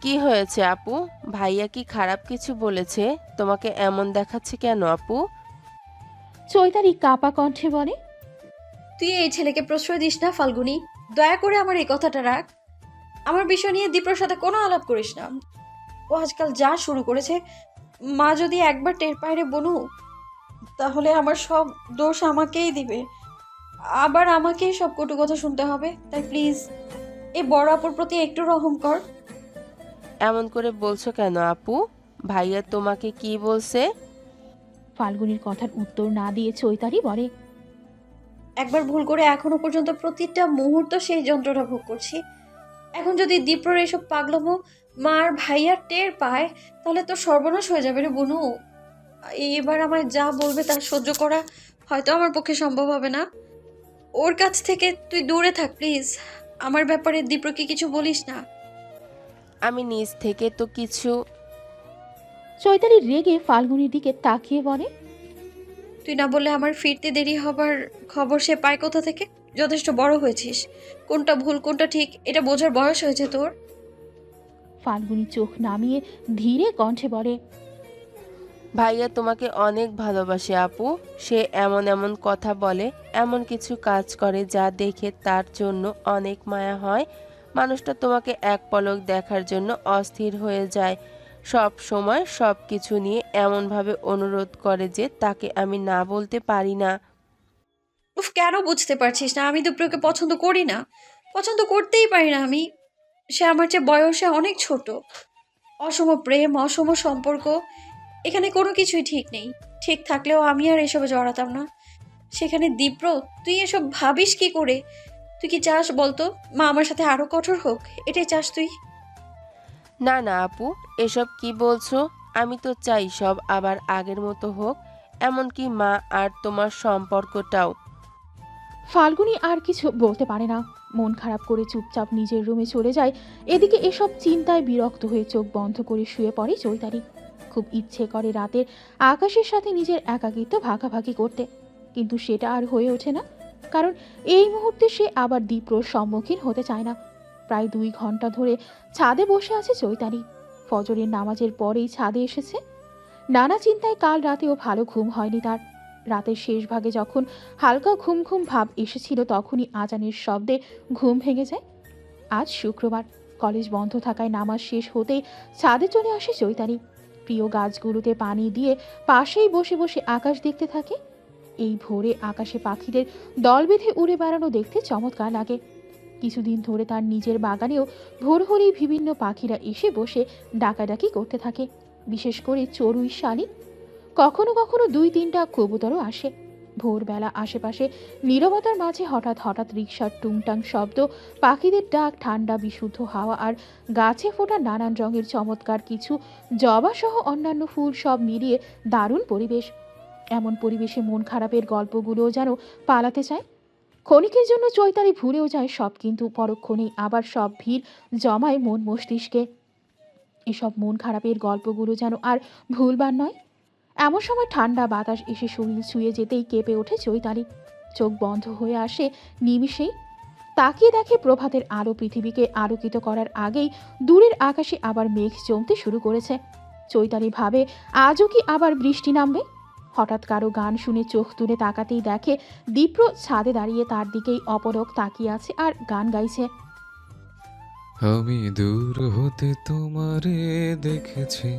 কি হয়েছে আপু? ভাইয়া কি খারাপ কিছু বলেছে? তোমাকে এমন দেখাচ্ছে কেন আপু? চৈতালি কাপা কণ্ঠে বলে। তুই এই ছেলেকে প্রশ্রয় দিস না ফাল্গুনি। দয়া করে আমার এই কথাটা রাখ। আমার বিষয় নিয়ে দীপ্রর সাথে কোনো আলাপ করিস না। ও আজকাল যা শুরু করেছে, মা যদি একবার টের পায় রে বনু, তাহলে আমার সব দোষ আমাকেই দিবে। আবার আমাকেই সব কটু কথা শুনতে হবে। তাই প্লিজ এই বড় আপুর প্রতি একটু রহম কর। এমন করে বলছো কেন আপু? ভাইয়া তোমাকে কি বলছে? ফাল্গুনির কথার উত্তর না দিয়ে চৈতালি বলে। একবার ভুল করে এখনো পর্যন্ত প্রতিটা মুহূর্ত সেই যন্ত্রণা ভোগ করছি। এখন যদি দীপ্রর এসব পাগলামো মার ভাইয়ার টের পায়, তাহলে তো সর্বনাশ হয়ে যাবে রে বনু। এবার আমায় যা বলবে তা সহ্য করা হয়তো আমার পক্ষে সম্ভব হবে না। ওর কাছ থেকে তুই দূরে থাক প্লিজ। আমার ব্যাপারে দীপ্রকে কিছু বলিস না। আমি নিজ থেকে তো কিছু। চৈতালি রেগে ফাল্গুনির দিকে তাকিয়ে বলে। তুই না বললে আমার ফিরতে দেরি হবার খবর সে পায় কোথা থেকে? যথেষ্ট বড় হয়েছিস, কোনটা ভুল কোনটা ঠিক এটা বোঝার বয়স হয়েছে তোর। ফাল্গুনি চোখ নামিয়ে ধীরে কণ্ঠে বলে। ভাইয়া তোমাকে অনেক ভালোবাসে আপু। সে এমন এমন কথা বলে, এমন কিছু কাজ করে যা দেখে তার জন্য অনেক মায়া হয়। মানুষটা তোমাকে এক পলক দেখার জন্য অস্থির হয়ে যায়। সব সময় সব কিছু নিয়ে এমনভাবে অনুরোধ করে যে তাকে আমি না বলতে পারি না। উফ, কেন বুঝতে পারছিস না? আমি দীপ্রকে পছন্দ করি না, পছন্দ করতেই পারি না আমি। সে আমার চেয়ে বয়সে অনেক ছোট। অসম প্রেম, অসম সম্পর্ক, এখানে কোনো কিছুই ঠিক নেই। ঠিক থাকলেও আমি আর এসবে জড়াতাম না। সেখানে দীপ্র, তুই এসব ভাবিস কি করে? তুই কি চাস বলতো মা আমার সাথে আরো কঠোর হোক? এটাই চাস তুই? না না আপু, এসব কি বলছো? আমি তো চাই সব আবার আগের মতো হোক, এমনকি মা আর তোমার সম্পর্কটাও। ফাল্গুনি আর কিছু বলতে পারে না, মন খারাপ করে চুপচাপ নিজের রুমে চলে যায়। এদিকে এসব চিন্তায় বিরক্ত হয়ে চোখ বন্ধ করে শুয়ে পড়ে চৈতালি। খুব ইচ্ছে করে রাতের আকাশের সাথে নিজের একাকিত্ব ভাগাভাগি করতে, কিন্তু সেটা আর হয়ে ওঠে না। কারণ এই মুহূর্তে সে আবার দীপ্রর সম্মুখীন হতে চায় না। প্রায় 2 ঘন্টা ধরে ছাদে বসে আছে চৈতালি। ফজরের নামাজের পরেই ছাদে এসেছে। নানা চিন্তায় কাল রাতেও ভালো ঘুম হয়নি তার। রাতের শেষ ভাগে যখন হালকা ঘুম ঘুম ভাব এসেছিল, তখনই আজানের শব্দে ঘুম ভেঙে যায়। আজ শুক্রবার, কলেজ বন্ধ থাকায় নামাজ শেষ হতেই ছাদে চলে আসে চৈতালি। প্রিয় গাছগুলোতে পানি দিয়ে পাশেই বসে বসে আকাশ দেখতে থাকে। এই ভোরে আকাশে পাখিদের দল বেঁধে উড়ে বেড়ানো দেখতে চমৎকার লাগে। কিছুদিন ধরে তার নিজের বাগানেও ভোর হলেই বিভিন্ন পাখিরা এসে বসে ডাকাডাকি করতে থাকে। বিশেষ করে চড়ুই শালিক, কখনো কখনো 2-3টা কবুতরও আসে। ভোরবেলা আশেপাশে নীরবতার মাঝে হঠাৎ হঠাৎ রিকশার টুংটাং শব্দ, পাখিদের ডাক, ঠান্ডা বিশুদ্ধ হাওয়া আর গাছে ফোটা নানান রঙের চমৎকার কিছু জবা সহ অন্যান্য ফুল, সব মিলিয়ে দারুণ পরিবেশ। এমন পরিবেশে মন খারাপের গল্পগুলোও যেন পালাতে চায়। ক্ষণিকের জন্য চৈতালি ভুলেও যায় সব, কিন্তু পরক্ষণেই আবার সব ভিড় জমায় মন মস্তিষ্কে। এসব মন খারাপের গল্পগুলো যেন আর ভুলবার নয়। এমন সময় ঠান্ডা বাতাস এসে শরীর ছুঁয়ে যেতেই কেঁপে ওঠে চৈতালি। চোখ বন্ধ হয়ে আসে নিমিষেই। তাকিয়ে দেখে প্রভাতের আলো পৃথিবীকে আলোকিত করার আগেই দূরের আকাশে আবার মেঘ জমতে শুরু করেছে। চৈতালি ভাবে আজও কি আবার বৃষ্টি নামবে। হঠাৎ কারো গান শুনে চোখ তুলে তাকাতেই দেখে দীপ্র ছাদে দাঁড়িয়ে তার দিকেই অপলক তাকিয়ে আছে আর গান গাইছে। আমি দূর হতে তোমারে দেখেছি,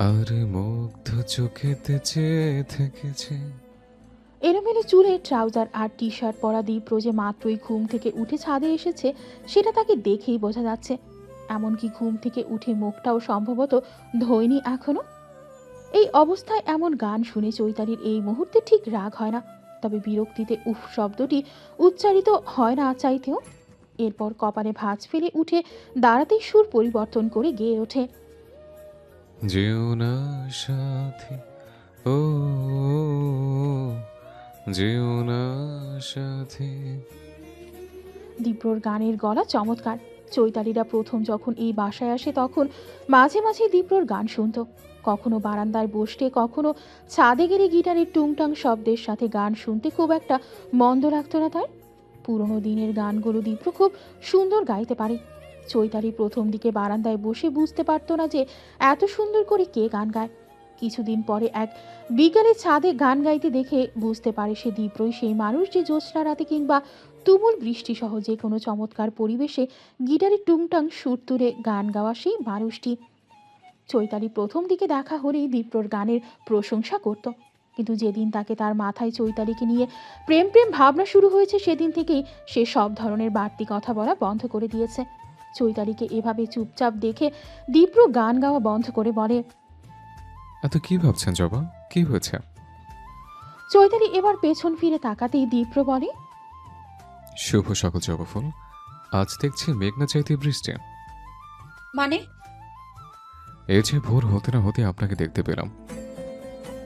আর মুগ্ধ চোখেতে চেয়ে থেকেছি। এলোমেলো চুলে ট্রাউজার আর টি শার্ট পরা দীপ্র যে মাত্রই ঘুম থেকে উঠে ছাদে এসেছে সেটা তাকে দেখেই বোঝা যাচ্ছে। এমনকি ঘুম থেকে উঠে মুখটাও সম্ভবত ধোয়নি এখনো। এই অবস্থায় এমন গান শুনে চৈতালির এই মুহূর্তে ঠিক রাগ হয় না, তবে বিরক্তিতে উফ শব্দটি উচ্চারিত হয় না চাইতেও। এরপর কপালে ভাঁজ ফেলে উঠে দাঁড়াতেই সুর পরিবর্তন করে গেয়ে ওঠে। যেও না সাথী, ও যেও না সাথী। দীপ্রর গানের গলা চমৎকার। চৈতালিরা প্রথম যখন এই বাসায় আসে তখন মাঝে মাঝে দীপ্রর গান শুনত। কখনো বারান্দায় বসতে, কখনো ছাদে গেলে গিটারের টুংটাং শব্দের সাথে গান শুনতে খুব একটা মন্দ লাগতো না তার। পুরোনো দিনের গানগুলো দীপ্র খুব সুন্দর গাইতে পারে। চৈতালি প্রথম দিকে বারান্দায় বসে বুঝতে পারতো না যে এত সুন্দর করে কে গান গায়। কিছুদিন পরে এক বিকালে ছাদে গান গাইতে দেখে বুঝতে পারে সে দীপ্রই সেই মানুষ যে জ্যোৎস্না রাতে কিংবা তুমুল বৃষ্টি সহ যে কোনো চমৎকার পরিবেশে গিটারে টুংটাং সুর তুলে গান গাওয়া সেই মানুষটি। চৈতালি প্রথম দিকে দেখা হলেই দীপ্রর গানের প্রশংসা করত, কিন্তু যেদিন তাকে তার মাথায় চৈতালিকে নিয়ে প্রেম প্রেম ভাবনা শুরু হয়েছে সেদিন থেকেই সে সব ধরনের বাড়তি কথা বলা বন্ধ করে দিয়েছে। চৈতালিকে এভাবে চুপচাপ দেখে দীপ্র গান গাওয়া বন্ধ করে বলে, এত কি ভাবছেন জবা? কি হয়েছে? চৈতালি এবার পেছন ফিরে তাকাতেই দীপ্র বলে, শুভ সকাল জবা ফুল। আজ দেখছি মেঘনা চাইতে বৃষ্টি। মানে? এই যে ভোর হতে না হতে আপনাকে দেখতে পেলাম।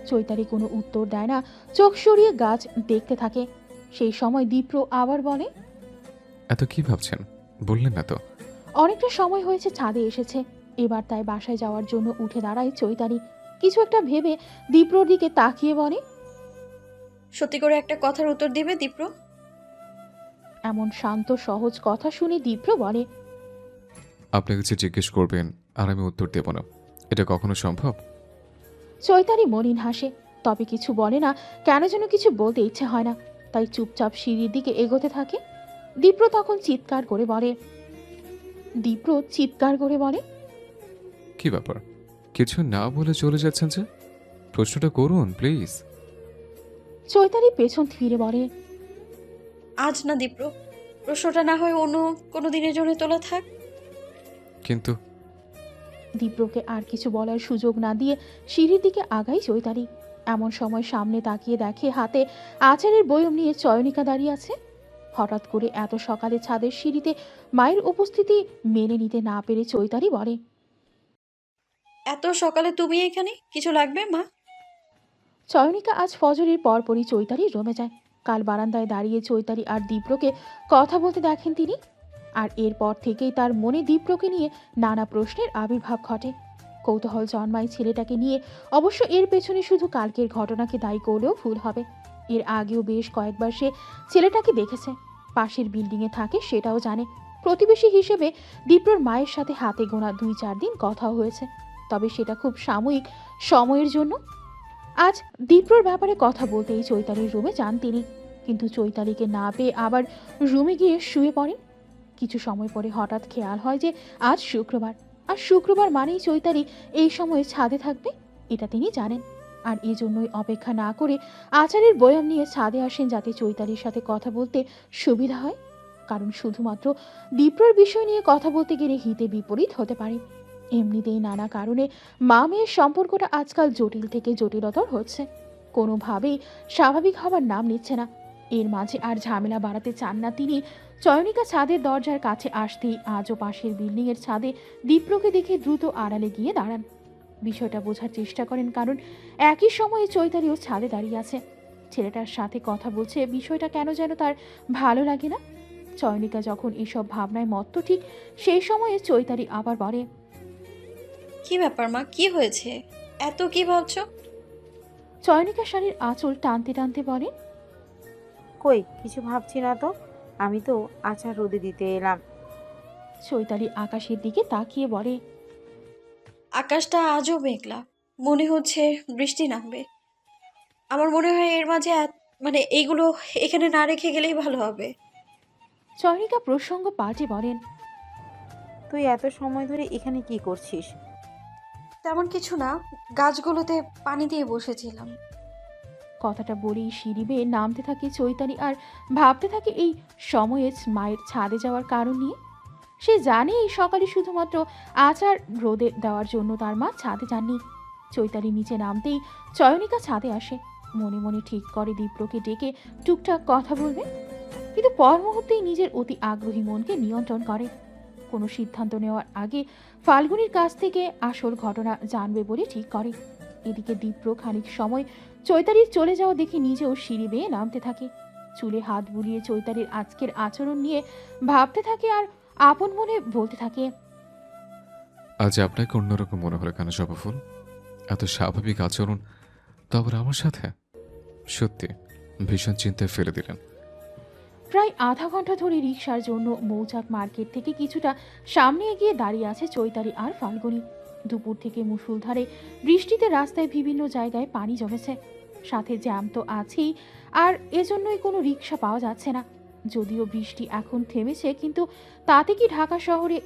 চৈতালি কোনো উত্তর দেয় না, চোখ সরিয়ে গাছ দেখতে থাকে। সেই সময় দীপ্র আবার বলে, এত কি ভাবছেন বললেন না তো? অনেকটা সময় হয়েছে ছাদে এসেছে, এবার তাই বাসায় যাওয়ার জন্য উঠে দাঁড়ায় চৈতালি। কিছু একটা ভেবে দীপ্রর দিকে তাকিয়ে বলে, সত্যি করে একটা কথার উত্তর দিবে দীপ্র? এমন শান্ত সহজ কথা শুনে দীপ্র বলে, আপনাকে যে জিজ্ঞেস করবেন আর আমি উত্তর দেব না, এটা কখনো সম্ভব? চৈতালি মলিন হাসে, তবে কিছু বলে না। কেন যেন কিছু বলতে ইচ্ছে হয় না, তাই চুপচাপ সিঁড়ির দিকে এগোতে থাকে। দীপ্র তখন চিৎকার করে বলে, কি ব্যাপার? কিছু না বলে চলে যাচ্ছেন যে? প্রশ্নটা করুন প্লিজ। চৈতালি পেছন ফিরে বলে, আজ না দীপ্র, প্রশ্নটা না হয় অন্য কোনো দিনের জন্য তোলা থাক। কিন্তু দীপ্রকে আর কিছু বলার সুযোগ না দিয়ে সিঁড়ির দিকে আগায় চৈতালি। এমন সময় সামনে তাকিয়ে দেখে হাতে আচারের বয়ম নিয়ে চয়নিকা দাঁড়িয়ে আছে। হঠাৎ করে এত সকালে ছাদের সিঁড়িতে মায়ের উপস্থিতি মেনে নিতে না পেরে চৈতালি বলে, এত সকালে তুমি এখানে? কিছু লাগবে মা? চয়নিকা আজ ফজরের পরপরই চৈতালির রুমে যায়। কাল বারান্দায় দাঁড়িয়ে চৈতালি আর দীপ্রকে কথা বলতে দেখেন তিনি, আর এরপর থেকেই তার মনে দীপ্রকে নিয়ে নানা প্রশ্নের আবির্ভাব ঘটে। কৌতূহল জন্মায় ছেলেটাকে নিয়ে। অবশ্য এর পেছনে শুধু কালকের ঘটনাকে দায়ী করলেও ভুল হবে। এর আগেও বেশ কয়েকবার সে ছেলেটাকে দেখেছে, পাশের বিল্ডিংয়ে থাকে সেটাও জানে। প্রতিবেশী হিসেবে দীপ্রর মায়ের সাথে হাতে গোনা 2-4 দিন কথাও হয়েছে, তবে সেটা খুব সাময়িক সময়ের জন্য। আজ দীপ্রর ব্যাপারে কথা বলতেই চৈতালির রুমে যান তিনি, কিন্তু চৈতালিকে না পেয়ে আবার রুমে গিয়ে শুয়ে পড়েন। কিছু সময় পরে হঠাৎ খেয়াল হয় যে আজ শুক্রবার, আর শুক্রবার মানেই চৈতালি এই সময়ে ছাদে থাকবে, এটা তিনি জানেন। আর এজন্যই অপেক্ষা না করে আচারের বয়াম নিয়ে ছাদে আসেন, যাতে চৈতালির সাথে কথা বলতে সুবিধা হয়। কারণ শুধুমাত্র দীপ্রর বিষয় নিয়ে কথা বলতে গেলে হিতে বিপরীত হতে পারে। এমনিতেই নানা কারণে মা মেয়ের সম্পর্কটা আজকাল জটিল থেকে জটিলতর হচ্ছে, কোনোভাবেই স্বাভাবিক হবার নাম নিচ্ছে না। এর মাঝে আর ঝামেলা বাড়াতে চান না তিনি। চয়নিকা ছাদের দরজার কাছে আসতেই আজও পাশের বিল্ডিংয়ের ছাদে দীপ্রকে দেখে দ্রুত আড়ালে গিয়ে দাঁড়ান। বিষয়টা বোঝার চেষ্টা করেন, কারণ একই সময়ে চৈতালিও ছাদে দাঁড়িয়ে আছে। ছেলেটার সাথে কথা বলছে, বিষয়টা কেন যেন তার ভালো লাগে না। চয়নিকা যখন এসব ভাবনায় মত্ত, ঠিক সেই সময়ে চৈতালি আবার বলে, কি ব্যাপার মা, কি হয়েছে? এত কি ভাবছো? চয়নিকা শাড়ির আঁচল টানতে টানতে বলে, কই কিছু ভাবছি না তো, আমি তো আচার রোদে দিতে এলাম। চৈতালি আকাশের দিকে তাকিয়ে বলে, আকাশটা আজও মেঘলা, মনে হচ্ছে বৃষ্টি নামবে। আমার মনে হয় এর মাঝে মানে এইগুলো এখানে না রেখে গেলেই ভালো হবে। চয়নিকা প্রসঙ্গ পাল্টে বলেন, তুই এত সময় ধরে এখানে কি করছিস? তেমন কিছু না, গাছগুলোতে পানি দিয়ে বসেছিলাম। কথাটা বলেই সিঁড়ি বেয়ে নামতে থাকে চৈতালি, আর ভাবতে থাকে এই সময়ে মায়ের ছাদে যাওয়ার কারণ নিয়ে। সে জানে এই সকালে শুধুমাত্র আচার রোদে দেওয়ার জন্য তার মা ছাদে যাননি। চৈতালি নিচে নামতেই চয়নিকা ছাদে আসে। মনে মনে ঠিক করে দীপ্রকে ডেকে টুকটাক কথা বলবে, কিন্তু পর মুহূর্তেই নিজের অতি আগ্রহী মনকে নিয়ন্ত্রণ করে। কোনো সিদ্ধান্ত নেওয়ার আগে ফাল্গুনির কাছ থেকে আসল ঘটনা জানবে বলে ঠিক করে। এদিকে দীপ্র খানিক সময় চৈতালির চলে যাওয়া দেখে নিজেও সিঁড়ি বেয়ে নামতে থাকে। চুলে হাত বুলিয়ে চৈতালির আজকের আচরণ নিয়ে ভাবতে থাকে, আর আপন মনে বলতে থাকে, আজ আপনাকে অন্যরকম মনে হলো কেন জবা ফুল? এত স্বাভাবিক আচরণ, তারপর আমার সাথে সত্যি ভীষণ চিন্তায় ফেলে দিলেন। প্রায় আধা ঘন্টা ধরে রিকশার জন্য মৌচাক মার্কেট থেকে কিছুটা সামনে এগিয়ে দাঁড়িয়ে আছে চৈতালি আর ফাল্গুনী। দুপুর থেকে মুষলধারে বৃষ্টিতে রাস্তায় বিভিন্ন জায়গায় পানি জমেছে, সাথে জ্যাম তো আছেই, আর এজন্যই কোনো রিকশা পাওয়া যাচ্ছে না। যদিও বৃষ্টি এখন থেমেছে, কিন্তু তাতে কি ঢাকা শহরে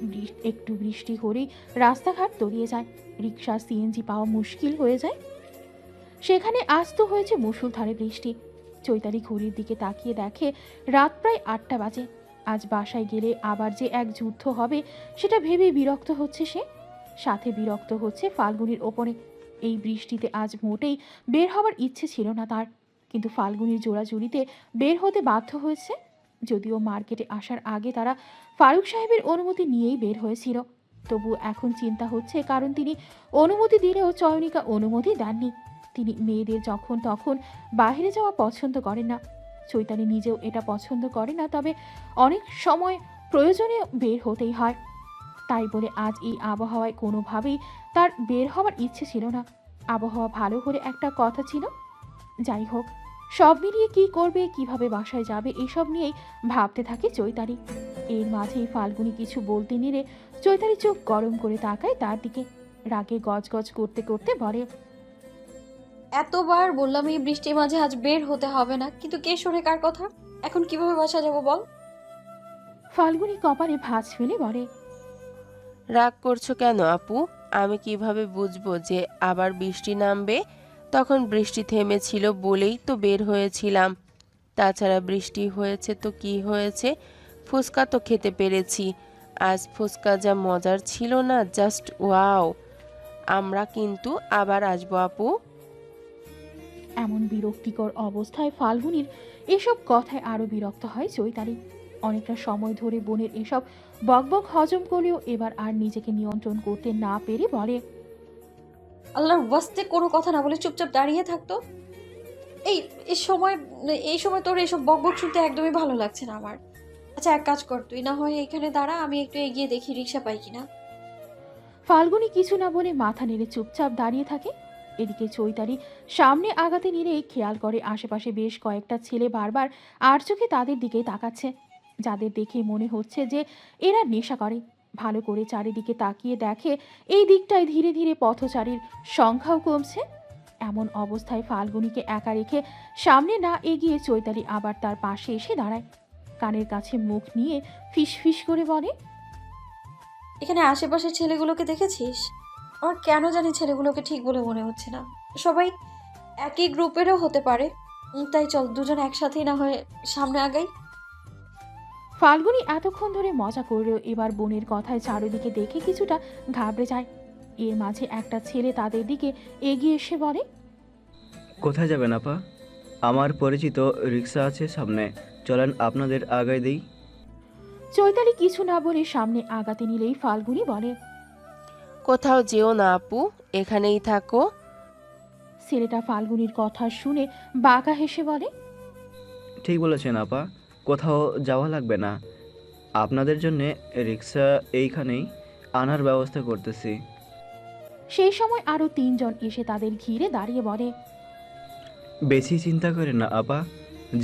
একটু বৃষ্টি হলেই রাস্তাঘাট তলিয়ে যায়, রিকশা সিএনজি পাওয়া মুশকিল হয়ে যায়। সেখানে আজ তো হয়েছে মুষলধারে বৃষ্টি। চৈতালি ঘড়ির দিকে তাকিয়ে দেখে রাত প্রায় 8টা বাজে। আজ বাসায় গেলে আবার যে এক যুদ্ধ হবে সেটা ভেবে বিরক্ত হচ্ছে সে, সাথে বিরক্ত হচ্ছে ফাল্গুনির ওপরে। এই বৃষ্টিতে আজ মোটেই বের হওয়ার ইচ্ছে ছিল না তার, কিন্তু ফাল্গুনির জোড়াজুড়িতে বের হতে বাধ্য হয়েছে। যদিও মার্কেটে আসার আগে তারা ফারুক সাহেবের অনুমতি নিয়েই বের হয়েছিল, তবু এখন চিন্তা হচ্ছে, কারণ তিনি অনুমতি দিলেও চয়নিকা অনুমতি দেননি। তিনি মেয়েদের যখন তখন বাইরে যাওয়া পছন্দ করেন না। চৈতালি নিজেও এটা পছন্দ করে না, তবে অনেক সময় প্রয়োজনে বের হতেই হয়। তাই বলে আজ এই আবহাওয়ায় কোনোভাবেই তার বের হওয়ার ইচ্ছে ছিল না। আবহাওয়া ভালো হলে একটা কথা ছিল। যাই হোক, সব মিলিয়ে কি করবে, কিভাবে বাসায় যাবে, এসব নিয়েই ভাবতে থাকে চৈতালি। এর মাঝেই ফাল্গুনি কিছু বলতে নিলে চৈতালি চোখ গরম করে তাকায় তার দিকে, রাগে গজগজ করতে করতে বলে, এতবার বললাম এই বৃষ্টির মাঝে আজ বের হতে হবে না, কিন্তু কে শোনে কার কথা? এখন কিভাবে বাসা যাব বল? ফাল্গুনি কপালে ভাঁজ ফেলে বলে, রাগ করছো কেন আপু? আমি কিভাবে বুঝবো যে আবার বৃষ্টি নামবে? তখন বৃষ্টি থেমেছিল বলেই তো বের হয়েছিলাম। তাছাড়া বৃষ্টি হয়েছে তো কি হয়েছে, ফুচকা তো খেতে পেরেছি। আজ ফুচকা যা মজার ছিল না, জাস্ট ওয়াও। আমরা কিন্তু আবার আসবো আপু। এমন বিরক্তিকর অবস্থায় ফাল্গুনির এসব কথায় আরো বিরক্ত হয় চৈতালি। অনেকটা সময় ধরে বোনের এসব বকবক হজম করলেও এবার আর নিজেকে নিয়ন্ত্রণ করতে না পেরে বলে, আল্লাহর ওয়াস্তে কোনো কথা না বলে চুপচাপ দাঁড়িয়ে থাকতো। এই এই সময় তোর এসব বকবক শুনতে একদমই ভালো লাগছে না আমার। আচ্ছা, এক কাজ কর, তুই না হয় এখানে দাঁড়া, আমি একটু এগিয়ে দেখি রিক্সা পাই কিনা। ফাল্গুনি কিছু না বলে মাথা নেড়ে চুপচাপ দাঁড়িয়ে থাকে। এদিকে চৈতালি সামনে আগাতে নিলেই খেয়াল করে আশেপাশে বেশ কয়েকটা ছেলে বারবার আর চোখে তাদের দিকে তাকাচ্ছে, যাদের দেখে মনে হচ্ছে যে এরা নেশা করে। ভালো করে চারিদিকে তাকিয়ে দেখে এই দিকটায় ধীরে ধীরে পথচারীর সংখ্যাও কমছে। এমন অবস্থায় ফাল্গুনিকে একা রেখে সামনে না এগিয়ে চৈতালি আবার তার পাশে এসে দাঁড়ায়, কানের কাছে মুখ নিয়ে ফিস ফিস করে বলে, এখানে আশেপাশের ছেলেগুলোকে দেখেছিস? আমার কেন জানি ছেলেগুলোকে ঠিক বলে মনে হচ্ছে না। সবাই একই গ্রুপেরও হতে পারে। তাই চল দুজন একসাথেই না হয় সামনে আগাই। ফাল্গুনি এতক্ষণ ধরে মজা করলেও এবার বোনের কথায় চারিদিকে দেখে কিছুটা ঘাবড়ে যায়। এর মাঝে একটা ছেলে তাদের দিকে এগিয়ে এসে বলে, কোথায় যাবেন আপা? আমার পরিচিত রিক্সা আছে সামনে, চলেন আপনাদের আগায় দিই। চৈতালি কিছু না বলে সামনে আগাতে নিলেই ফাল্গুনি বলে, কোথাও যেও না আপু, এখানেই থাকো। ছেলেটা ফাল্গুনির কথা শুনে বাঁকা হেসে বলে, ঠিক বলেছেন আপা, কোথাও যাওয়া লাগবে না, আপনাদের জন্যে রিক্সা এইখানেই আনার ব্যবস্থা করতেছি। সেই সময় আরো 3জন এসে তাদের ঘিরে দাঁড়িয়ে বলে, বেশি চিন্তা করেন না আপা,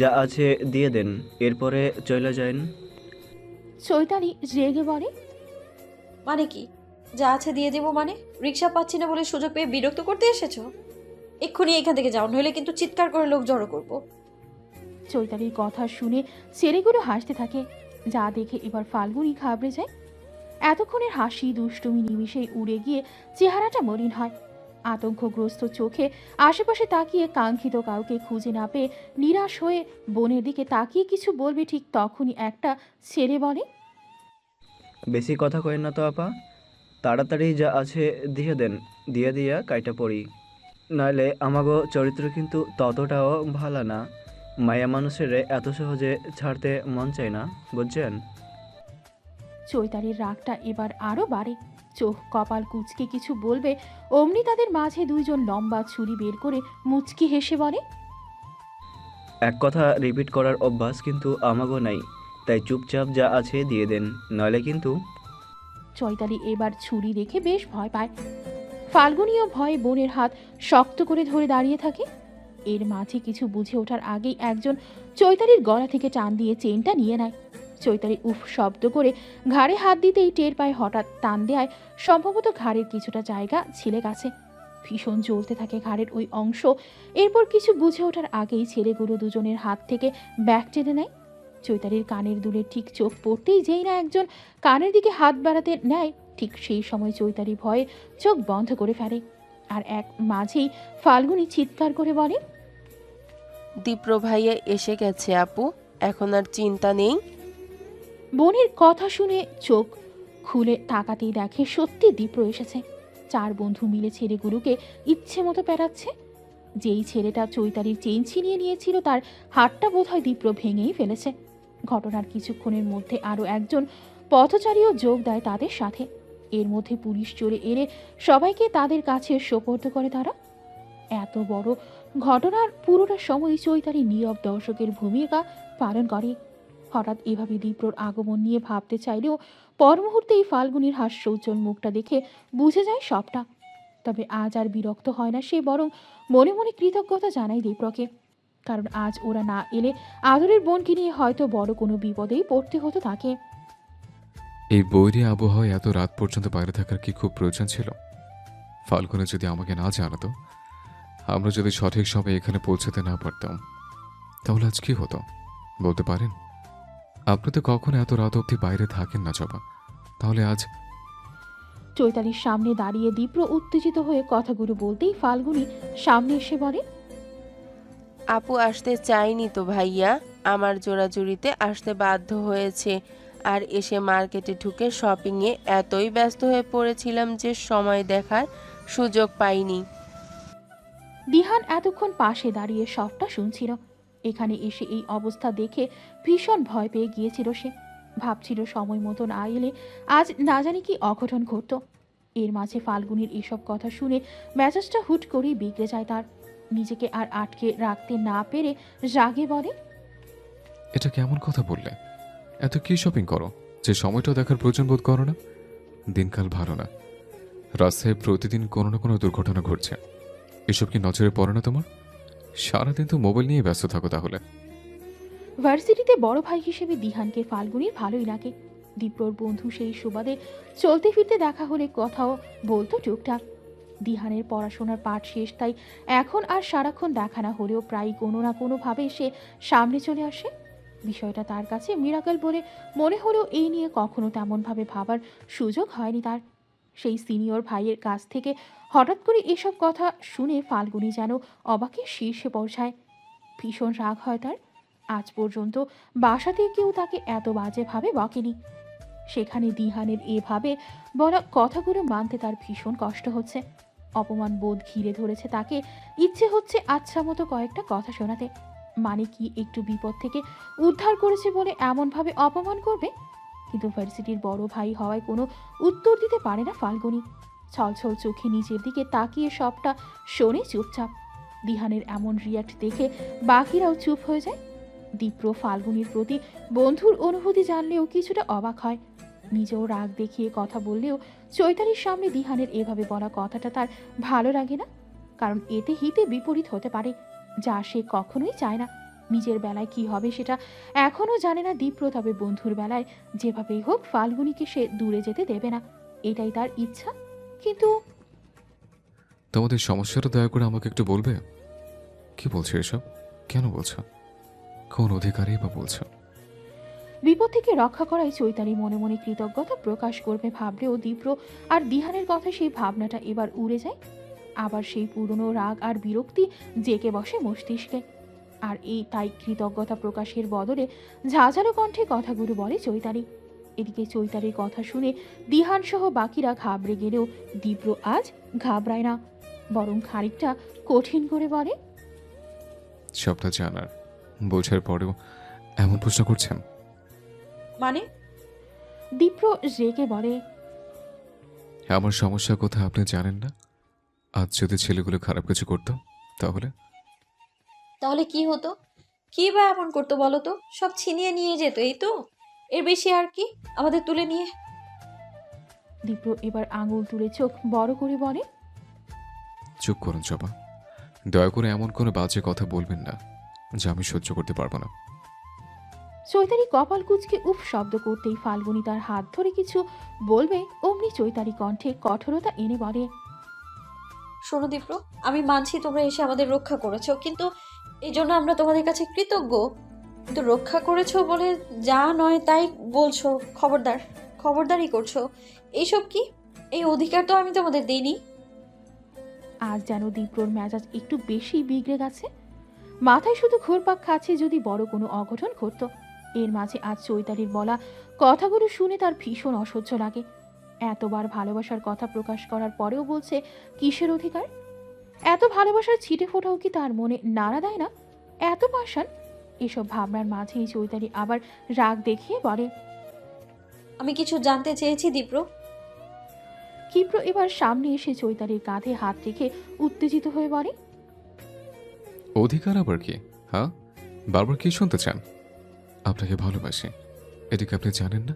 যা আছে দিয়ে দেন, এরপরে চলে যান। চৈতালি রেগে বলে, মানে কি যা আছে দিয়ে দেবো? মানে রিক্সা পাচ্ছি না বলে সুযোগ পেয়ে বিরক্ত করতে এসেছো? এক্ষুনি এখান থেকে যাও, নইলে কিন্তু চিৎকার করে লোক জড়ো করবো। চৈতালির কথা শুনে ছেলেগুলো হাসতে থাকে, যা দেখে এবার ফাল্গুনি ঘাবড়ে যায়। এতক্ষণের হাসি দুষ্টুমি নিমিষেই উড়ে গিয়ে চেহারাটা মলিন হয়। আতঙ্কগ্রস্ত চোখে আশেপাশে তাকিয়ে কাঙ্ক্ষিত কাউকে খুঁজে না পেয়ে নিরাশ হয়ে বোনের দিকে তাকিয়ে কিছু বলবে, ঠিক তখনই একটা ছেলে বলে, বেশি কথা কয়েন না তো আপা, তাড়াতাড়ি যা আছে দিয়ে দেন, দিয়ে দিয়া কাইটা পড়ি, নাইলে আমাগো চরিত্র কিন্তু ততটাও ভালো না, মায়া মানুষের এত সহজে ছাড়তে মন চায় না, বুঝছেন? চৈতালির রাগটা এবার আরো বাড়ে। চোখ কপাল কুচকে কিছু বলবে, অমনি তাদের মাঝে 2জন লম্বা ছুরি বের করে মুচকি হেসে বলে, এক কথা রিপিট করার অভ্যাস কিন্তু আমাগো নাই, তাই চুপচাপ যা আছে দিয়ে দেন, নইলে কিন্তু। চৈতালি এবার ছুরি দেখে বেশ ভয় পায়। ফাল্গুনিও ভয়ে বোনের হাত শক্ত করে ধরে দাঁড়িয়ে থাকে। এর মাঝে কিছু বুঝে ওঠার আগেই একজন চৈতালির গলা থেকে টান দিয়ে চেইনটা নিয়ে নেয়। চৈতালি উফ শব্দ করে ঘাড়ে হাত দিতেই টের পায় হঠাৎ টান দেয় সম্ভবত ঘাড়ের কিছুটা জায়গা ছিলে গেছে। ভীষণ জ্বলতে থাকে ঘাড়ের ওই অংশ। এরপর কিছু বুঝে ওঠার আগেই ছেলেগুলো দুজনের হাত থেকে ব্যাগ টেনে নেয়। চৈতালির কানের দুলে ঠিক চোখ পড়তেই যেই না একজন কানের দিকে হাত বাড়াতে নেয়, ঠিক সেই সময় চৈতালি ভয়ে চোখ বন্ধ করে ফেলে। আর এক মাঝেই ফাল্গুনী চিৎকার করে বলে, দীপ্র ভাইয়া এসে গেছে আপু, এখন আর চিন্তা নেই। বোনের কথা শুনে চোখ খুলে তাকাতেই দেখে সত্যি দীপ্র এসেছে। 4 বন্ধু মিলে ছেলেগুলোকে ইচ্ছে মতো পেটাচ্ছে। যেই ছেলেটা চৈতালির চেইন ছিনিয়ে নিয়েছিল তার হাতটা বোধহয় দীপ্র ভেঙেই ফেলেছে। ঘটনার কিছুক্ষণের মধ্যে আরও একজন পথচারীও যোগ দেয় তাদের সাথে। এর মধ্যে পুলিশ চলে এলে সবাইকে তাদের কাছে সোপর্দ করে তারা। এত বড় ঘটনার পুরোটা সময় চৈতালি নীরব দর্শকের ভূমিকা পালন করে। হঠাৎ এভাবে দীপ্রর আগমন নিয়ে ভাবতে চাইলেও পর মুহূর্তেই ফাল্গুনীর হাস্যোজ্জ্বল মুখটা দেখে বুঝে যায় সবটা। তবে আজ আর বিরক্ত হয় না সে, বরং মনে মনে কৃতজ্ঞতা জানায় দীপ্রকে। কারণ আজ ওরা না এলে আদরের বোনকে নিয়ে হয়তো বড় কোনো বিপদেই পড়তে হতো তাকে। এই বৈরী আবহাওয়ায় এত রাত পর্যন্ত বাইরে থাকার কি খুব প্রয়োজন ছিল? ফাল্গুনে যদি আমাকে না জানাতো, আমরা যদি সঠিক সময়ে এখানে পৌঁছাতে না পারতাম, তাহলে আজ কি হতো বলতে পারেন? আপনি তো কখনো এত রাত অবধি বাইরে থাকেন না জবা, তাহলে আজ? চৈতালির সামনে দাঁড়িয়ে দীপ্র উত্তেজিত হয়ে কথাগুলো বলতেই ফাল্গুনী সামনে এসে বলে, আপু আসতে চাইনি তো ভাইয়া, আমার জোড়াজুড়িতে আসতে বাধ্য হয়েছে। আর এসে মার্কেটে ঢুকে শপিংয়ে এতই ব্যস্ত হয়ে পড়েছিলাম যে সময় দেখার সুযোগ পাইনি। দিহান এতক্ষণ পাশে দাঁড়িয়ে সবটা শুনছিল। এখানে এসে এই অবস্থা দেখে ভীষণ ভয় পেয়ে গিয়েছিল সে। ভাবছিল সময় মতো না এলে আজ না জানি কি অঘটন ঘটত। এর মাঝে ফাল্গুনীর এসব কথা শুনে মেজাজটা হুট করেই বিগড়ে যায় তার। নিজেকে আর আটকে রাখতে না পেরে রাগে বলে, এটা কেমন কথা বললে? এত কি শপিং করো যে সময়টা দেখার প্রয়োজন বোধ করো না? দিনকাল ভালো না, রাস্তায় প্রতিদিন কোনো না কোনো দুর্ঘটনা ঘটছে। এসব কি নজরে পড়ে না তোমার? সারাদিন তো মোবাইল নিয়ে ব্যস্ত থাকো তাহলে। ভার্সিটিতে বড় ভাই হিসেবে দিহানকে ফাল্গুনীর ভালোই লাগে। দীপ্রর বন্ধু সেই সুবাদে চলতে ফিরতে দেখা হলে কথাও বলতো টুকটাক। দিহানের পড়াশোনার পাঠ শেষ, তাই এখন আর সারাক্ষণ দেখা না হলেও প্রায় কোনো না কোনোভাবে সে সামনে চলে আসে। বিষয়টা তার কাছে মিরাকল বলে মনে হলেও এই নিয়ে কখনো তেমনভাবে ভাবার সুযোগ হয়নি তার। সেই সিনিয়র ভাইয়ের কাছ থেকে হঠাৎ করে এসব কথা শুনে ফাল্গুনী যেন অবাকের শীর্ষে পৌঁছায়। ভীষণ রাগ হয় তার। আজ পর্যন্ত বাসাতে কেউ তাকে এত বাজেভাবে বকেনি। সেখানে দিহানের এভাবে বলা কথাগুলো মানতে তার ভীষণ কষ্ট হচ্ছে। অপমান বোধ ঘিরে ধরেছে তাকে। ইচ্ছে হচ্ছে আচ্ছা মতো কয়েকটা কথা শোনাতে। মানে কি একটু বিপদ থেকে উদ্ধার করেছে বলে এমনভাবে অপমান করবে? কিন্তু ভার্সিটির বড় ভাই হওয়ায় কোনো উত্তর দিতে পারে না ফাল্গুনী। ছলছল চোখে নিচের দিকে তাকিয়ে সবটা শোনে চুপচাপ। দিহানের এমন রিয়াক্ট দেখে বাকিরাও চুপ হয়ে যায়। দীপ্র ফাল্গুনীর প্রতি বন্ধুর অনুভূতি জানলেও কিছুটা অবাক হয়। নিজেও রাগ দেখিয়ে কথা বললেও চৈতালির সামনে দিহানের এভাবে বলা কথাটা তার ভালো লাগে না। কারণ এতে হিতে বিপরীত হতে পারে, যা সে কখনোই চায় না। নিজের বেলায় কি হবে সেটা এখনও জানে না দীপ্র, তবে বন্ধুর বেলায় যেভাবেই হোক ফাল্গুনীকে সে দূরে যেতে দেবে না, এটাই তার ইচ্ছা। কিন্তু তোমাদের সমস্যাটা দয়া করে আমাকে একটু বলবে? কি বলছো এসব? কেন বলছো? কোন অধিকারেই বা বলছো? বিপদ থেকে রক্ষা করায় চৈতালি মনে মনে কৃতজ্ঞতা প্রকাশ করবে ভাবলেও দীপ্র আর দিহানের কথা সেই ভাবনাটা এবার উড়ে যায়। আবার সেই পুরনো রাগ আর বিরক্তি জেকে বসে মস্তিষ্কে। আর এই তাই কৃতজ্ঞতা প্রকাশের বদলে ঝাঁঝালো কণ্ঠে কথাগুলো বলে চৈতালি। এদিকে চৈতালির কথা শুনে দিহান সহ বাকিরা ঘাবড়ে গেলেও দীপ্র আজ ঘাবড়ায় না, বরং খানিকটা কঠিন করে বলে, সবটা জানার বোঝার পরেও এমন প্রশ্ন করছেন? মানে? দীপ্র রেগে বলে, আমার সমস্যা কোথায় আপনি জানেন না? আজ যদি ছেলেগুলো খারাপ কিছু করতো তাহলে? তাহলে কি হতো? কি বা এমন করতো বলো তো? সব ছিনিয়ে নিয়ে যেত, এই তো। এর বেশি আর কি? আমাদের তুলে নিয়ে। দীপ্র এবার আঙুল তুলে চোখ বড় করে বলে, চুপ করুন জবা, দয়া করে এমন কোনো বাজে কথা বলবেন না যা আমি সহ্য করতে পারবো না। চৈতালি কপাল কুঁচকে উফ শব্দ করতেই ফাল্গুনি তার হাত ধরে কিছু বলবে, অমনি চৈতালি কণ্ঠে কঠোরতা এনে বলে, শোনো দীপ্র, আমি মানছি তোমরা এসে আমাদের রক্ষা করেছো, কিন্তু এই জন্য আমরা তোমাদের কাছে কৃতজ্ঞ। কিন্তু রক্ষা করেছো বলে যা নয় তাই বলছো, খবরদার, খবরদারি করছো। এইসব কি? এই অধিকার তো আমি তোমাদের দিইনি। আজ যেন দীপ্রর মেজাজ একটু বেশি বিগড়ে গেছে। মাথায় শুধু ঘুরপাক খাচ্ছে যদি বড় কোনো অঘটন ঘটত। এর মাঝে আজ চৈতালির বলা কথাগুলো শুনে তার ভীষণ অসহ্য লাগে। এতবার ভালোবাসার কথা প্রকাশ করার পরেও বলছে কিসের অধিকার? এত ভালোবাসার ছিটে ফোটাও কি তার মনে নাড়া দেয় না? এত পাষাণ? এসব ভাবনার মাঝেই চৈতালি আবার রাগ দেখিয়ে বলে, আমি কিছু জানতে চেয়েছি দীপ্র। ক্ষিপ্র এবার সামনে এসে চৈতালির কাঁধে হাত রেখে উত্তেজিত হয়ে বলে, অধিকার আবার কি? হ্যাঁ, বারবার কি শুনতে চান? আপনাকে ভালোবাসি, এটাকে আপনি জানেন না?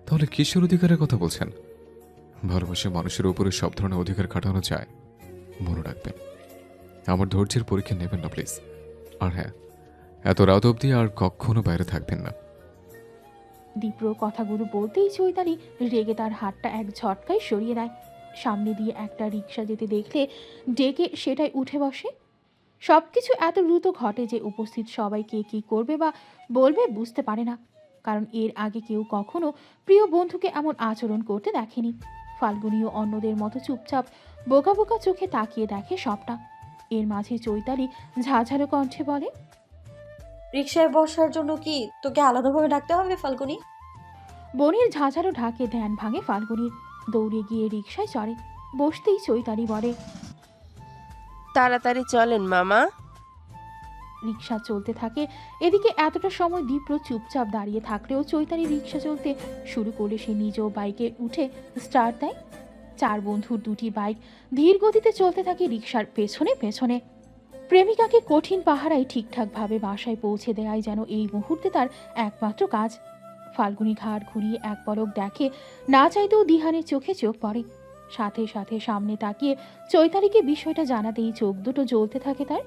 তাহলে কিসের অধিকারের কথা বলছেন? ভালোবাসে মানুষের উপরে সব ধরনের অধিকার খাটানো যায়। মনে রাখবেন, আমার ধৈর্যের পরীক্ষা নেবেন না প্লিজ। আর হ্যাঁ, এত রাত অবধি আর কখনো বাইরে থাকবেন না। দীপ্র কথাগুলো বলতেই চৈতালি রেগে তার হাতটা এক ঝটকায় সরিয়ে দেয়। সামনে দিয়ে একটা রিক্সা যেতে দেখলে ডেকে সেটাই উঠে বসে। সবকিছু এত দ্রুত ঘটে যে উপস্থিত সবাই কে কী করবে বা বলবে বুঝতে পারে না, কারণ এর আগে কেউ কখনো প্রিয় বন্ধুকে এমন আচরণ করতে দেখেনি। ফাল্গুনিও অন্যদের মতো চুপচাপ বোকা বোকা চোখে তাকিয়ে দেখে সবটা। এর মাঝে চৈতালি ঝাঝালো কণ্ঠে বলে, রিক্সায় বসার জন্য কি তোকে আলাদাভাবে ডাকতে হবে ফাল্গুনি? বনের ঝাঁঝালো ঢাকে ধ্যান ভাঙে ফাল্গুনির। দৌড়ে গিয়ে রিকশায় চড়ে। বসতেই চৈতালি বলে, তাড়াতাড়ি চলেন মামা। রিকশা চলতে থাকে। এদিকে এতটা সময় দীপ্র চুপচাপ দাঁড়িয়ে থাকলেও চৈতালি রিকশা চলতে শুরু করলে সে নিজেও বাইকে উঠে স্টার্ট দেয়। চার বন্ধুর দুটি বাইক ধীর গতিতে চলতে থাকে রিকশার পেছনে পেছনে। প্রেমিকাকে কঠিন পাহারায় ঠিকঠাকভাবে বাসায় পৌঁছে দেয়াই যেন এই মুহূর্তে তার একমাত্র কাজ। ফাল্গুনি ঘাড় ঘুরিয়ে এক পলক দেখে, না চাইতেও দিহানের চোখে চোখ পড়ে। সাথে সাথে সামনে তাকিয়ে চৈতালিকে বিষয়টা জানাতেই চোখ দুটো জ্বলতে থাকে তার।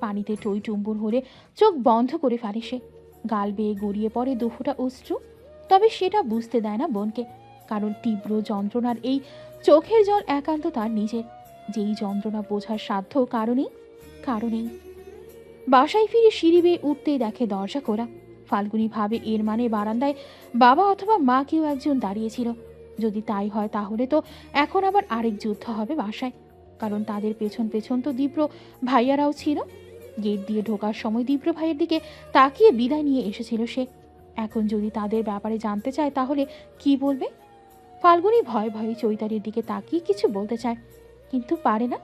পানিতে টই টুম্বুর হলে চোখ বন্ধ করে ফেলে সে। গাল বেয়ে গড়িয়ে পড়ে দুফোঁটা অশ্রু। তবে সেটা বুঝতে দেয় না বোনকে, কারণ তীব্র যন্ত্রণার এই চোখের জল একান্ত তার নিজের। যেই যন্ত্রণা বোঝার সাধ্য কারণেই বাসায় ফিরে সিঁড়ি বেয়ে উঠতেই দেখে দরজা খোলা। ফাল্গুনি ভাবে এর মানে বারান্দায় বাবা অথবা মা কেউ একজন দাঁড়িয়েছিল। যদি তাই হয় তাহলে তো এখন আবার আরেক যুদ্ধ হবে বাসায়, কারণ তাদের পেছন পেছন তো দীপ্র ভাইয়ারাও ছিল। গেট দিয়ে ঢোকার সময় দীপ্র ভাইয়ের দিকে তাকিয়ে বিদায় নিয়ে এসেছিল সে। এখন যদি তাদের ব্যাপারে জানতে চায় তাহলে কি বলবে? ফাল্গুনি ভয়ে ভয়ে চৈতালির দিকে তাকিয়ে কিছু বলতে চায়, কিন্তু পারে না,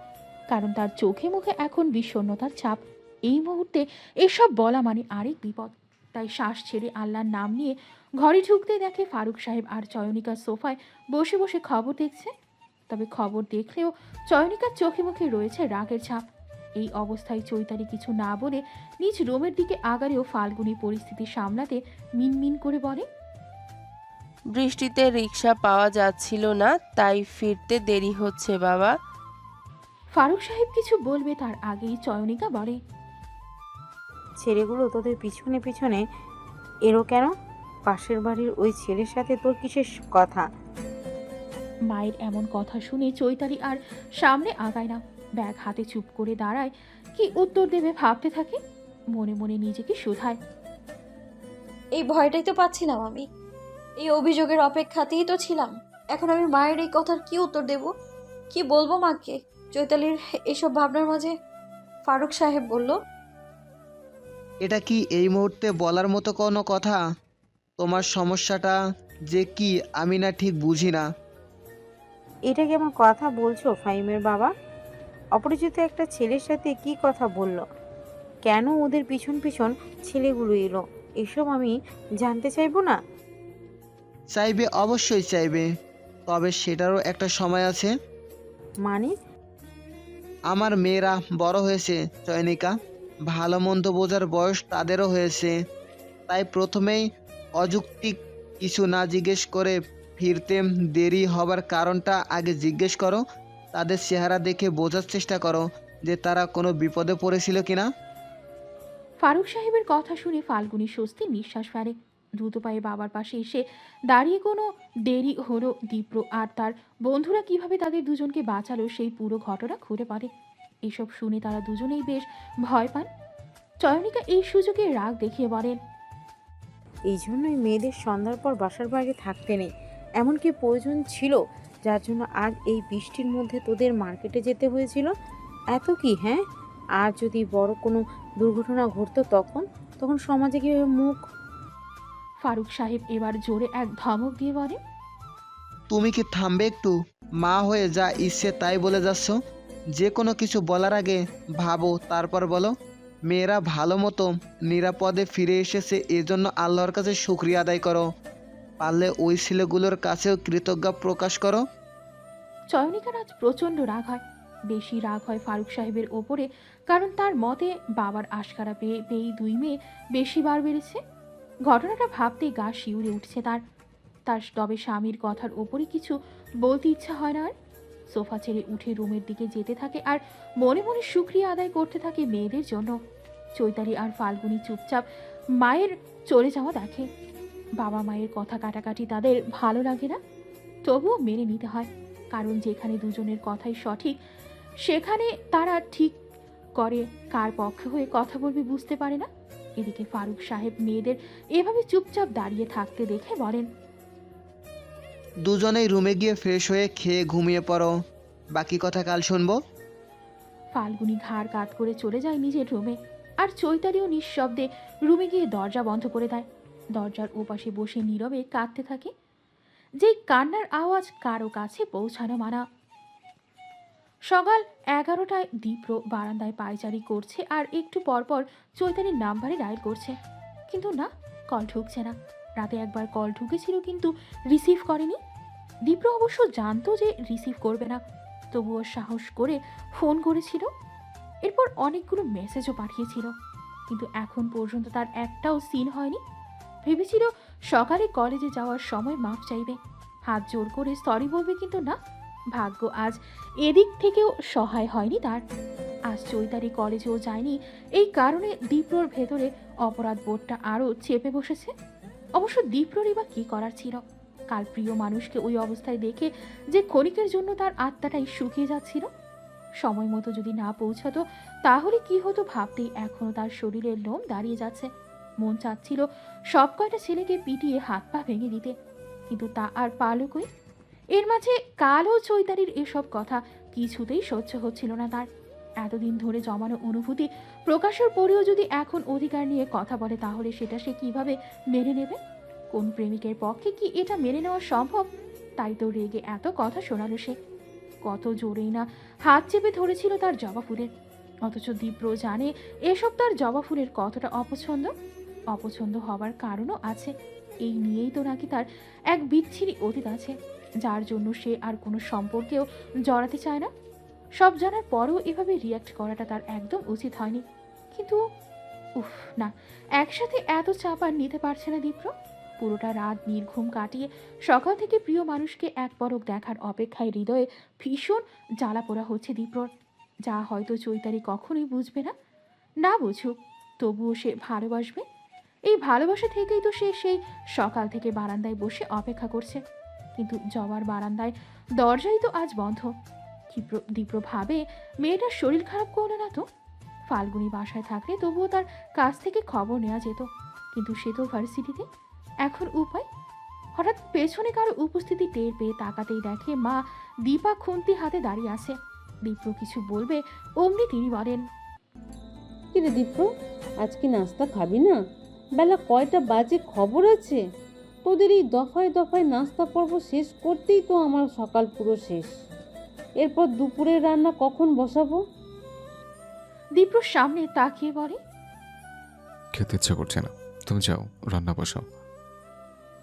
কারণ তার চোখে মুখে এখন বিষণ্ণতার ছাপ। এই মুহূর্তে এসব বলা মানে আরেক বিপদ। তাই শ্বাস ছেড়ে আল্লাহর নাম নিয়ে ঘরে ঢুকতে দেখে ফারুক সাহেব আর চয়নিকা সোফায় বসে বসে খবর দেখছে। তবে খবর দেখলেও চয়নিকার চোখে মুখে রয়েছে রাগের ছাপ। এই অবস্থায় চৈতালি কিছু না বলে নিজ রুমের দিকে আগারেও ফাল্গুনি পরিস্থিতি সামলাতে মিনমিন করে বলে, বৃষ্টিতে রিক্সা পাওয়া যাচ্ছিল না, তাই ফিরতে দেরি হচ্ছে বাবা। ফারুক সাহেব কিছু বলবে তার আগেই চয়নিকা বলে, ছেলেগুলো তোদের পিছনে পিছনে এলো কেন? পাশের বাড়ির ওই ছেলের সাথে তোর কিসের কথা? মায়ের এমন কথা শুনে চৈতালি আর সামনে আগায় না, ব্যাগ হাতে চুপ করে দাঁড়ায়। কি উত্তর দেবে ভাবতে থাকে। মনে মনে নিজেকে শুধায়, এই ভয়টাই তো পাচ্ছিলাম আমি, এই অভিযোগের অপেক্ষাতেই তো ছিলাম। এখন আমি মায়ের এই কথার কি উত্তর দেব? কি বলবো মাকে? চৈতালির এসব ভাবনার মাঝে ফারুক সাহেব বলল, এটা কি এই মুহূর্তে বলার মতো কোনো কথা? তোমার সমস্যাটা যে কি আমি না ঠিক বুঝি না। এটা কেমন কথা বলছো ফাহিমের বাবা? অপরিচিত একটা ছেলের সাথে কি কথা বললো? কেন ওদের পিছন পিছন ছেলেগুলো এলো? এসব আমি জানতে চাইবো না? চাইবে, অবশ্যই চাইবে, তবে সেটারও একটা সময় আছে। মানে? আমার মেয়েরা বড় হয়েছে চয়নিকা, ভালো মন্দ বোঝার বয়স তাদেরও হয়েছে। তাই প্রথমেই অযৌক্তিক কিছু না জিজ্ঞেস করে ফিরতে দেরি হবার কারণটা আগে জিজ্ঞেস করো। তাদের চেহারা দেখে বোঝার চেষ্টা করো যে তারা কোনো বিপদে পড়েছিল কিনা? ফারুক সাহেবের কথা শুনে ফাল্গুনি স্বস্তি নিঃশ্বাস ফেলে। দ্রুত পায়ে বাবার পাশে এসে দাঁড়িয়ে কোনো দেরি হলো দীপ্র আর তার বন্ধুরা কিভাবে তাদের দুজনকে বাঁচালো সেই পুরো ঘটনা খুলে পড়ে। এসব শুনে তারা দুজনেই বেশ ভয় পান। চয়নিকা এই সুযোগে রাগ দেখিয়ে বলেন, এই জন্যই মেয়েদের সন্ধ্যার পর বাসার বাইরে থাকতে নেই। এমন কি প্রয়োজন ছিল যার জন্য আজ এই বৃষ্টির মধ্যে তোদের মার্কেটে যেতে হয়েছিল? এত কি হ্যাঁ? আর যদি বড় কোনো দুর্ঘটনা ঘটতো তখন তখন সমাজে কীভাবে মুখ? ফারুক সাহেব এবার জোরে এক ধমক দিয়ে বলেন, তুমি কি থামবে একটু? মা হয়ে যা ইচ্ছে তাই বলে যাচ্ছ। যে কোনো কিছু বলার আগে ভাবো, তারপর বলো। মেয়েরা ভালো মতো নিরাপদে ফিরে এসেছে, এজন্য আল্লাহর কাছে শুকরিয়া আদায় করো। পারলে ওই ছেলেগুলোর কাছেও কৃতজ্ঞতা প্রকাশ করো। চয়নিকার আজ প্রচণ্ড রাগ হয়। বেশি রাগ হয় ফারুক সাহেবের ওপরে, কারণ তার মতে বাবার আশকারা পেয়ে পেয়েই দুই মেয়ে বেশি বার বেড়েছে। ঘটনাটা ভাবতেই গা শিউরে উঠছে তার। তবে স্বামীর কথার ওপরই কিছু বলতে ইচ্ছা হয় না আর। সোফা ছেড়ে উঠে রুমের দিকে যেতে থাকে আর মনে মনে শুকরিয়া আদায় করতে থাকে মেয়েদের জন্য। চৈতালি আর ফাল্গুনি চুপচাপ মায়ের চলে যাওয়া দেখে। বাবা মায়ের কথা কাটাকাটি তাদের ভালো লাগে না, তবুও মেনে নিতে হয়, কারণ যেখানে দুজনের কথাই সঠিক সেখানে তারা ঠিক করে কার পক্ষে হয়ে কথা বলবে বুঝতে পারে না। এদিকে ফারুক সাহেব মেয়েদের এভাবে চুপচাপ দাঁড়িয়ে থাকতে দেখে বলেন, দুজনেই রুমে গিয়ে ফ্রেশ হয়ে খেয়ে ঘুমিয়ে পড়ো, বাকি কথা কাল শুনবো। ফাল্গুনি ঘাড় কাত করে চলে যায় নিজের রুমে, আর চৈতালিও নিঃশব্দে রুমে গিয়ে দরজা বন্ধ করে দেয়। দরজার ওপাশে বসে নীরবে কাঁদতে থাকে। যেই কান্নার আওয়াজ কারো কাছে পৌঁছানো মানা। সকাল 11টায় দীপ্র বারান্দায় পায়চারি করছে আর একটু পরপর চৈতালির নাম্বারে ডায়াল করছে, কিন্তু না, কল ঢুকছে না। রাতে একবার কল ঢুকেছিল কিন্তু রিসিভ করেনি। দীপ্র অবশ্য জানতো যে রিসিভ করবে না, তবুও সাহস করে ফোন করেছিল। এরপর অনেকগুলো মেসেজও পাঠিয়েছিল, কিন্তু এখন পর্যন্ত তার একটাও সিন হয়নি। ভেবেছিল সকালে কলেজে যাওয়ার সময় মাফ চাইবে, হাত জোর করে সরি বলবে, কিন্তু না, ভাগ্য আজ এদিক থেকেও সহায় হয়নি তার। আজ চৈতালি কলেজেও যায়নি, এই কারণে দীপ্রর ভেতরে অপরাধ বোধটা আরও চেপে বসেছে। অবশ্য দীপ্ররই বা কী করার ছিল? কাল প্রিয় মানুষকে ওই অবস্থায় দেখে যে ক্ষণিকের জন্য তার আত্মাটাই শুকিয়ে যাচ্ছিল। সময় মতো যদি না পৌঁছাতো তাহলে কি হতো ভাবতেই এখনো তার শরীরের লোম দাঁড়িয়ে যাচ্ছে। মন চাচ্ছিল সব কয়টা ছেলেকে পিটিয়ে হাত পা ভেঙে দিতে, কিন্তু তা আর পারল কই। এর মাঝে কালও চৈতালির এসব কথা কিছুতেই সহ্য হচ্ছিল না তার। এতদিন ধরে জমানো অনুভূতি প্রকাশের পরেও যদি এখন অধিকার নিয়ে কথা বলে তাহলে সেটা সে কিভাবে মেনে নেবে? কোন প্রেমিকের পক্ষে কি এটা মেনে নেওয়া সম্ভব? তাই তো রেগে এত কথা শোনালো সে। কত জোরেই না হাত চেপে ধরেছিল তার জবা ফুলের, অথচ দীপ্র জানে এসব তার জবা ফুলের কতটা অপছন্দ হবার কারণও আছে। এই নিয়েই তো নাকি তার এক বিচ্ছিরি অতীত আছে, যার জন্য সে আর কোনো সম্পর্কেও জড়াতে চায় না। সব জানার পরেও এভাবে রিয়াক্ট করাটা তার একদম উচিত হয়নি, কিন্তু উফ না, একসাথে এত চাপ আর নিতে পারছে না দীপ্র। পুরোটা রাত নির্ঘুম কাটিয়ে সকাল থেকে প্রিয় মানুষকে এক পলক দেখার অপেক্ষায় হৃদয়ে ভীষণ জ্বালা পোড়া হচ্ছে দীপ্রর, যা হয়তো চৈতালি কখনোই বুঝবে না। না বুঝুক, তবুও সে ভালোবাসবে। এই ভালোবাসা থেকেই তো সে সেই সকাল থেকে বারান্দায় বসে অপেক্ষা করছে, কিন্তু জবার বারান্দায় দরজাই তো আজ বন্ধ। দীপ্র ভাবে মেয়েটার শরীর খারাপ করলো না তো? ফাল্গুনি বাসায় থাকলে তবুও তার কাছ থেকে খবর নেওয়া যেত, কিন্তু সে তো ভার্সিটিতে। এখন উপায়? হঠাৎ পেছনে কারো উপস্থিতি টের পেয়ে তাকাতেই দেখে মা দীপা খুন্তি হাতে দাঁড়িয়ে আছে। দীপ্র কিছু বলবে অমনি তিনি বলেন, কিরে দীপ্র, আজকে নাস্তা খাবি না? বেলা কয়টা বাজে খবর আছে? তোদের এই দফায় দফায় নাস্তা পর্ব শেষ করতেই তো আমার সকাল পুরো শেষ। এরপর দুপুরের রান্না কখন বসাবো? দীপ্রর সামনে তাকিয়ে বলে, খেতে ইচ্ছা করছে না, তুমি যাও রান্না বসাও।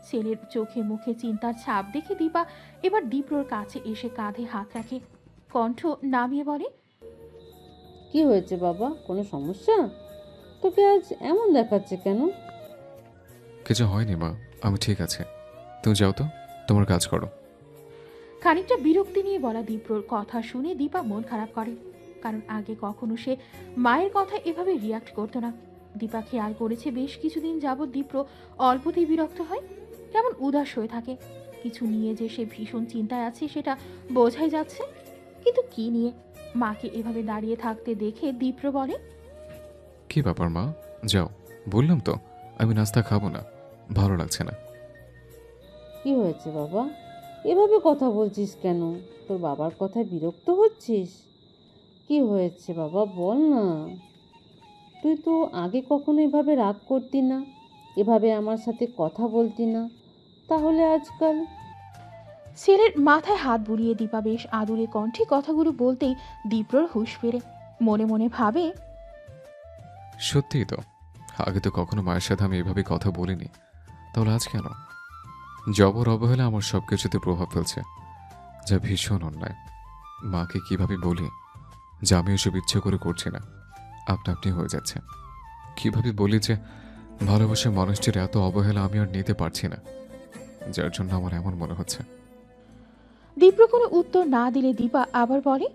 ছেলের চোখে মুখে চিন্তার ছাপ দেখে দীপা এবার দীপ্রর কাছে এসে কাঁধে হাত রাখে, কণ্ঠ নামিয়ে বলে, কি হয়েছে বাবা, কোনো সমস্যা? তোকে আজ এমন দেখাচ্ছে কেন? কিছু হয়নি মা, আমি ঠিক আছে, তুমি যাও তো, তোমার কাজ করো। খানিকটা বিরক্তি নিয়ে বলা দীপ্রর কথা শুনে দীপা মন খারাপ করে। কারণ আগে কখনো সে মায়ের কথা এভাবে রিয়াক্ট করতো না। দীপা খেয়াল করেছে বেশ কিছুদিন যাবৎ দীপ্র অল্পতেই বিরক্ত হয়, কেমন উদাস হয়ে থাকে। কিছু নিয়ে যে সে ভীষণ চিন্তায় আছে সেটা বোঝাই যাচ্ছে, কিন্তু কি নিয়ে? মাকে এভাবে দাঁড়িয়ে থাকতে দেখে দীপ্র বলে, কি ব্যাপার মা? যাও, বললাম তো আমি নাস্তা খাবো না, ভালো লাগছে না। কি হয়েছে বাবা? এভাবে কথা বলছিস কেন? তোর বাবার কথায় বিরক্ত হচ্ছিস? কি হয়েছে বাবা, বল না। তুই তো আগে কখনো এভাবে রাগ করতি না, এভাবে আমার সাথে কথা বলতি না, তাহলে আজকাল? ছেলের মাথায় হাত বুলিয়ে দীপা বেশ আদুরে কণ্ঠে কথাগুলো বলতেই দীপ্রর হুঁশ ফেরে। মনে মনে ভাবে, সত্যিই তো, আগে তো কখনো মায়ের সাথে আমি এভাবে কথা বলিনি, তাহলে আজ কেন? জবর অবহেলা আমার সব কিছুতে প্রভাব ফেলছে, যা ভীষণ অন্যায়। মাকে কিভাবে বলি যে আমি এসব ইচ্ছে করে করছি না, আপনা আপনি হয়ে যাচ্ছে? কিভাবে বলি যে ভালোবাসার মানুষটির এত অবহেলা আমি আর নিতে পারছি না, যার জন্য আমার এমন মনে হচ্ছে। দীপ্র কোনো উত্তর না দিলে দীপা আবার বলে,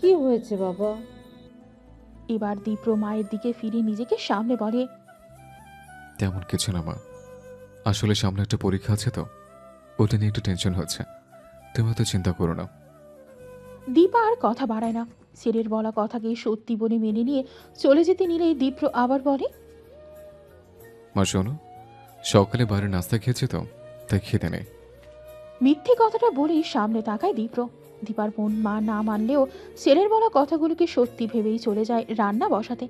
কি হয়েছে বাবা? এবার দীপ্র মায়ের দিকে ফিরে নিজেকে সামনে বলে, তেমন কিছু না মা, আসলে সামনে একটা পরীক্ষা আছে তো, ওটা নিয়ে একটু টেনশন হচ্ছে। তুমি তো চিন্তা করো না। দীপা আর কথা বাড়ায় না। ছেলের বলা কথাকে সত্যি বলে মেনে নিয়ে চলে যেতে নিলেই দীপ্র আবার বলে, মা শোনো, সকালে বাইরে নাস্তা খেয়েছি তো, তাই খেতে নেই। মিথ্যে কথাটা বলেই সামনে তাকায় দীপ্র। দীপার বোন মা না মানলেও ছেলের বলা কথাগুলোকে সত্যি ভেবেই চলে যায় রান্না বসাতে।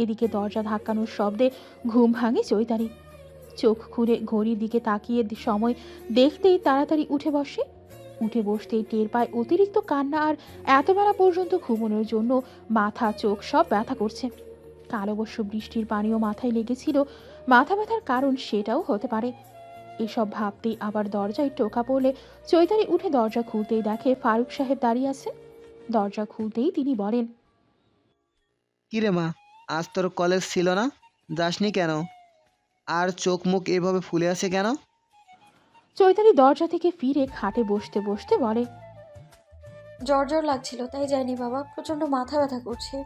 এদিকে দরজা ধাক্কানোর শব্দে ঘুম ভাঙে চৈতালি। চোখ খুলে ঘড়ির দিকে তাকিয়ে সময় দেখতেই তাড়াতাড়ি উঠে বসে। উঠে বসতেই টের পায় অতিরিক্ত কান্না আর এত বেলা পর্যন্ত ঘুমানোর জন্য মাথা চোখ সব ব্যথা করছে। কাল অবশ্য বৃষ্টির পানিও মাথায় লেগেছিল, মাথা ব্যথার কারণ সেটাও হতে পারে। এসব ভাবতেই আবার দরজায় টোকা পড়লে চৈতালি উঠে দরজা খুলতেই দেখে ফারুক সাহেব দাঁড়িয়ে আছেন। দরজা খুলতেই তিনি বলেন, কিরে মা, আজ তোর কলেজ ছিল না? যাসনি কেন? আর চোখ মুখ এভাবে ফুলে আছে কেন? চৈতালি দরজা থেকে ফিরে খাটে বসতে বসতে বলে, জ্বর জ্বর লাগছিল তাই যাইনি বাবা, প্রচন্ড মাথা ব্যথা করছে।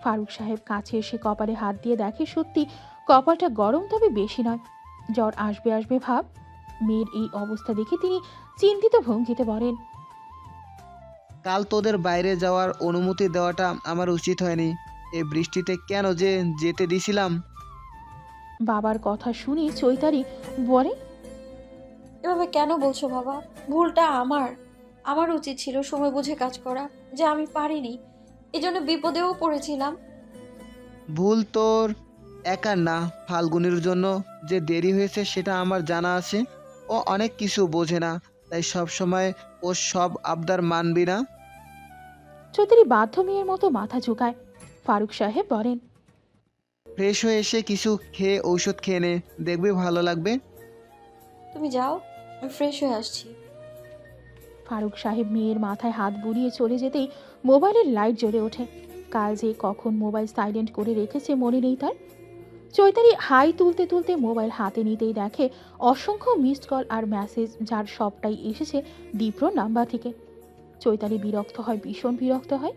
ফারুক সাহেব কাছে এসে কপালে হাত দিয়ে দেখে সত্যি কপালটা গরম, তবে বেশি নয়। জ্বর আসবে আসবে ভাব। মেয়ের এই অবস্থা দেখে তিনি চিন্তিত ভঙ্গিতে বলেন, কাল তোদের বাইরে যাওয়ার অনুমতি দেওয়াটা আমার উচিত হয়নি। এই বৃষ্টিতে কেন যে যেতে দিছিলাম? বাবার কথা শুনে চৈতালি বলে, এভাবে কেন বলছো বাবা? ভুলটা আমার। আমার উচিত ছিল সময় বুঝে কাজ করা, যে আমি পারিনি, এজন্য বিপদেও পড়েছিলাম। ভুল তোর একার না, ফাল্গুনির জন্য যে দেরি হয়েছে সেটা আমার জানা আছে। ও অনেক কিছু বোঝে না, তাই সব সময় ও সব আবদার মানবি না। চৌধুরী বাধ্য মেয়ের মতো মাথা ঝুঁকায়। ফারুক সাহেব বলেন, ফ্রেশ হয়ে এসে কিছু খেয়ে ঔষধ খেয়ে নে, দেখবি ভালো লাগবে। তুমি যাও, আমি ফ্রেশ হয়ে আসছি। ফারুক সাহেব মেয়ের মাথায় হাত বুলিয়ে চলে যেতেই মোবাইলের লাইট জ্বলে ওঠে। কাল যে কখন মোবাইল সাইলেন্ট করে রেখেছে মনে নেই তার। চৈতালি হাই তুলতে তুলতে মোবাইল হাতে নিতেই দেখে অসংখ্য মিসড কল আর মেসেজ, যার সবটাই এসেছে দীপ্র নাম্বার থেকে। চৈতালি বিরক্ত হয়, ভীষণ বিরক্ত হয়।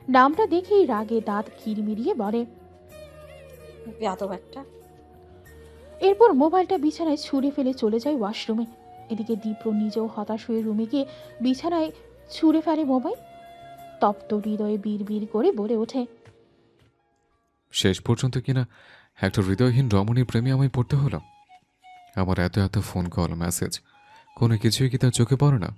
নামটা দেখেই রাগে দাঁত কিরমিরিয়ে বলে, বেয়াদব একটা। এরপর মোবাইলটা বিছানায় ছুঁড়ে ফেলে চলে যায় ওয়াশরুমে। এদিকে দীপ্র নিজেও হতাশ হয়ে রুমে গিয়ে বিছানায় ছুঁড়ে ফেলে মোবাইল। তপ্ত হৃদয়ে বিড় করে বলে ওঠে, শেষ পর্যন্ত কিনা একটা হৃদয়হীন রমণীর প্রেমে আমায় পড়তে হলো। আমার এত এত ফোন কল মেসেজ, কোনো কিছুই কি তার চোখে পড়ে না?